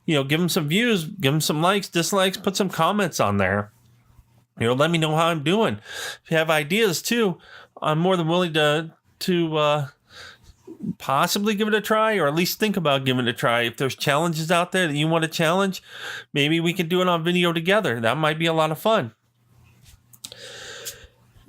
Give them some views, give them some likes, dislikes, put some comments on there. Let me know how I'm doing. If you have ideas too, I'm more than willing to possibly give it a try, or at least think about giving it a try. If there's challenges out there that you want to challenge, maybe we can do it on video together. That might be a lot of fun.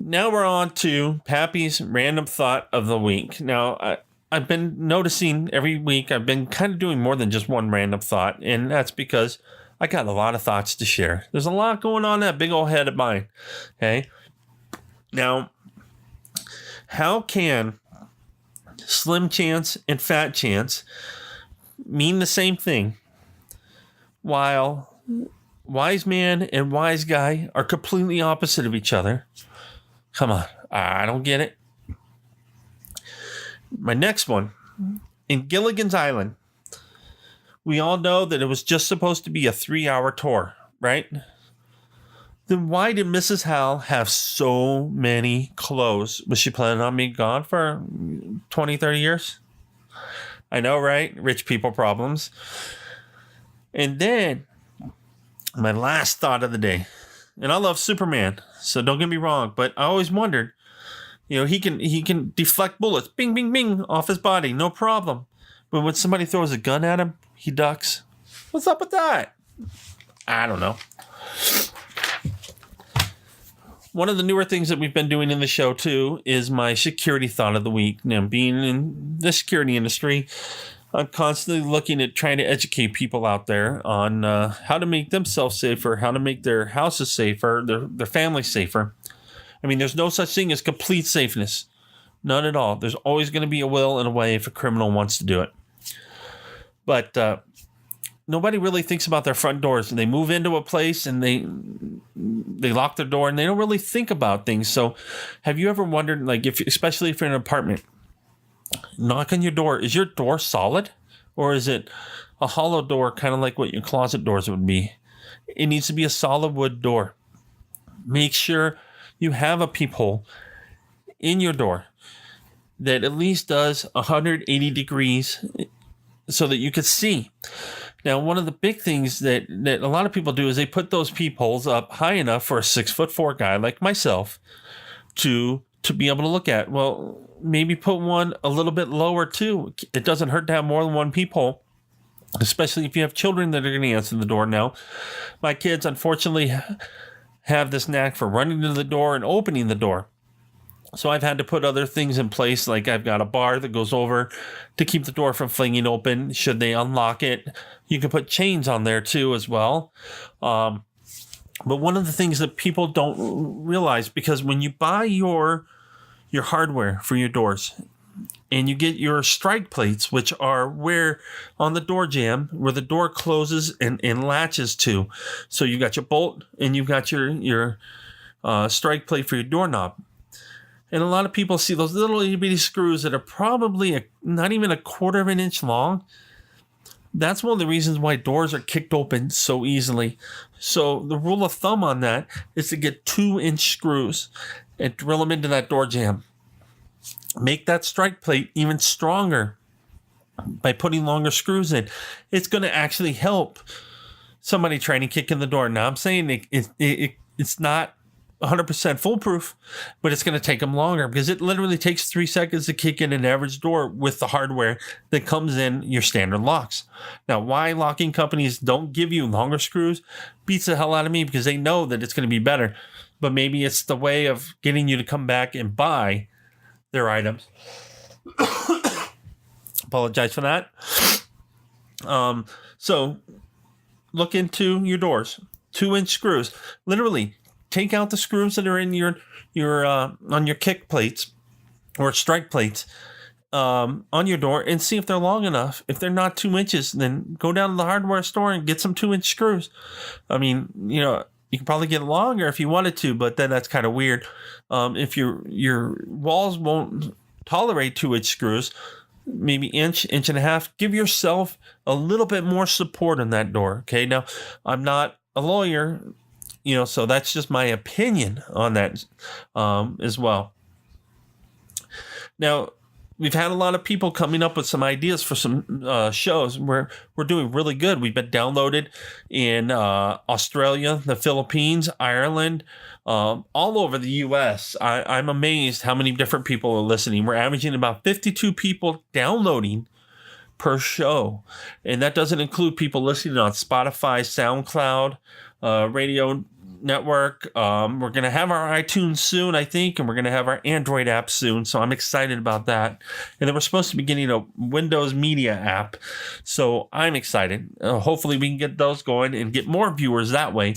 Now we're on to Pappy's random thought of the week. Now, I've been noticing every week I've been kind of doing more than just one random thought, and that's because I got a lot of thoughts to share. There's a lot going on in that big old head of mine. Okay. Now, how can Slim Chance and Fat Chance mean the same thing while Wise Man and Wise Guy are completely opposite of each other? Come on, I don't get it. My next one, in Gilligan's Island, we all know that it was just supposed to be a 3-hour tour, right? Then why did Mrs. Howell have so many clothes? Was she planning on being gone for 20, 30 years? I know, right? Rich people problems. And then, my last thought of the day. And I love Superman, so don't get me wrong, but I always wondered, he can deflect bullets, bing, bing, bing, off his body, no problem. But when somebody throws a gun at him, he ducks. What's up with that? I don't know. One of the newer things that we've been doing in the show, too, is my security thought of the week. Now, being in the security industry, I'm constantly looking at trying to educate people out there on how to make themselves safer, how to make their houses safer, their families safer. I mean, there's no such thing as complete safeness. None at all. There's always going to be a will and a way if a criminal wants to do it. But nobody really thinks about their front doors. They move into a place and they lock their door and they don't really think about things. So have you ever wondered, especially if you're in an apartment, knock on your door. Is your door solid, or is it a hollow door, kind of like what your closet doors would be? It needs to be a solid wood door. Make sure you have a peephole in your door that at least does 180 degrees so that you can see. Now, one of the big things that a lot of people do is they put those peepholes up high enough for a 6'4" guy like myself to be able to look at. Well, maybe put one a little bit lower too. It doesn't hurt to have more than one peephole, especially if you have children that are going to answer the door. Now, my kids, unfortunately, have this knack for running to the door and opening the door. So I've had to put other things in place, like I've got a bar that goes over to keep the door from flinging open should they unlock it. You can put chains on there too as well. But one of the things that people don't realize, because when you buy your hardware for your doors and you get your strike plates, which are where on the door jamb, where the door closes and latches to. So you got your bolt and you've got your strike plate for your doorknob. And a lot of people see those little itty bitty screws that are probably not even a quarter of an inch long. That's one of the reasons why doors are kicked open so easily. So the rule of thumb on that is to get 2-inch screws and drill them into that door jamb. Make that strike plate even stronger by putting longer screws in. It's going to actually help somebody trying to kick in the door. Now, I'm saying it's not 100% foolproof, but it's going to take them longer because it literally takes 3 seconds to kick in an average door with the hardware that comes in your standard locks. Now, why locking companies don't give you longer screws beats the hell out of me, because they know that it's going to be better. but maybe it's the way of getting you to come back and buy their items. Apologize for that. So look into your doors. 2-inch screws. Literally, take out the screws that are in your on your kick plates or strike plates on your door and see if they're long enough. If they're not 2 inches, then go down to the hardware store and get some 2-inch screws. I mean, you can probably get longer if you wanted to, but then that's kind of weird. If your walls won't tolerate 2-inch screws, maybe inch and a half, give yourself a little bit more support on that door. Okay. Now, I'm not a lawyer, so that's just my opinion on that as well. Now, we've had a lot of people coming up with some ideas for some shows where we're doing really good. We've been downloaded in Australia, the Philippines, Ireland, all over the U.S. I'm amazed how many different people are listening. We're averaging about 52 people downloading per show. And that doesn't include people listening on Spotify, SoundCloud, Radio Network. We're going to have our iTunes soon, I think, and we're going to have our Android app soon. So I'm excited about that. And then we're supposed to be getting a Windows Media app. So I'm excited. Hopefully we can get those going and get more viewers that way.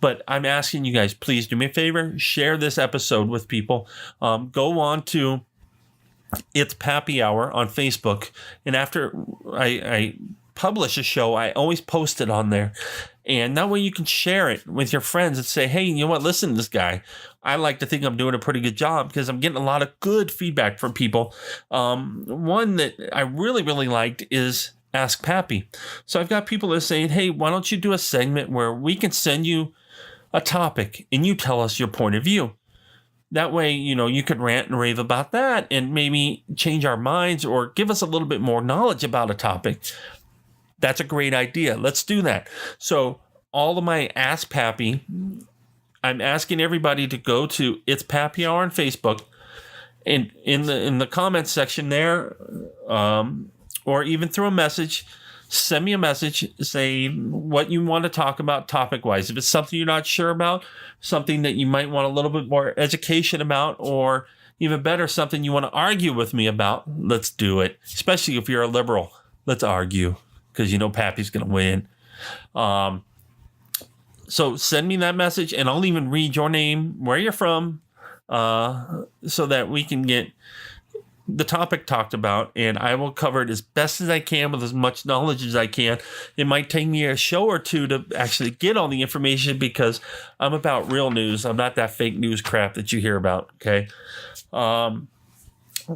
But I'm asking you guys, please do me a favor, share this episode with people. Go on to It's Pappy Hour on Facebook. And after I publish a show, I always post it on there. And that way you can share it with your friends and say, hey, you know what? Listen to this guy. I like to think I'm doing a pretty good job because I'm getting a lot of good feedback from people. One that I really, really liked is Ask Pappy. So I've got people that are saying, hey, why don't you do a segment where we can send you a topic and you tell us your point of view. That way, you could rant and rave about that and maybe change our minds or give us a little bit more knowledge about a topic. That's a great idea. Let's do that. So all of my Ask Pappy, I'm asking everybody to go to It's Pappy Hour on Facebook and in the comments section there, or even through a message, send me a message saying what you want to talk about topic-wise. If it's something you're not sure about, something that you might want a little bit more education about, or even better, something you want to argue with me about, let's do it. Especially if you're a liberal. Let's argue, because Pappy's going to win. So send me that message, and I'll even read your name, where you're from, so that we can get the topic talked about, and I will cover it as best as I can with as much knowledge as I can. It might take me a show or two to actually get all the information because I'm about real news. I'm not that fake news crap that you hear about, okay?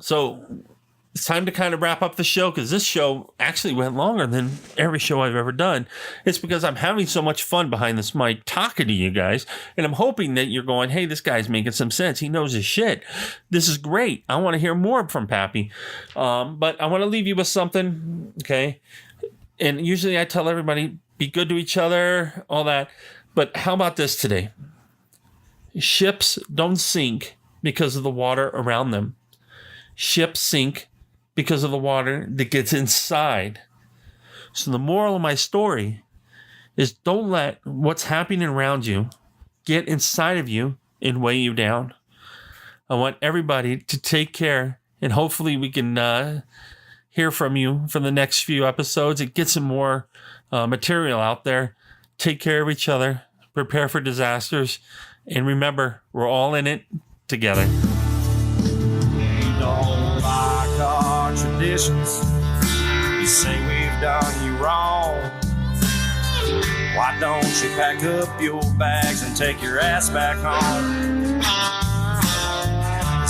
So it's time to kind of wrap up the show because this show actually went longer than every show I've ever done. It's because I'm having so much fun behind this mic talking to you guys, and I'm hoping that you're going, hey, this guy's making some sense. He knows his shit. This is great. I want to hear more from Pappy. But I want to leave you with something, okay? And usually I tell everybody, be good to each other, all that. But how about this today? Ships don't sink because of the water around them. Ships sink because of the water that gets inside. So the moral of my story is don't let what's happening around you get inside of you and weigh you down. I want everybody to take care, and hopefully we can hear from you for the next few episodes and get some more material out there. Take care of each other, prepare for disasters, and remember, we're all in it together. Traditions, you say we've done you wrong. Why don't you pack up your bags and take your ass back home?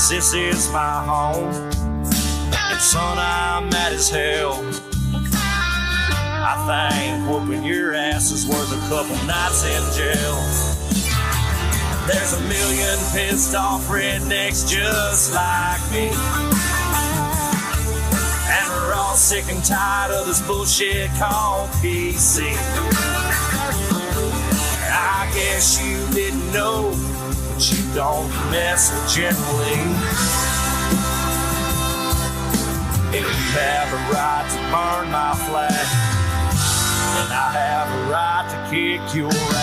This is my home, and son, I'm mad as hell. I think whooping your ass is worth a couple nights in jail. There's a million pissed off rednecks just like me, and we're all sick and tired of this bullshit called PC. I guess you didn't know, but you don't mess with generally. If you have a right to burn my flag, then I have a right to kick your ass.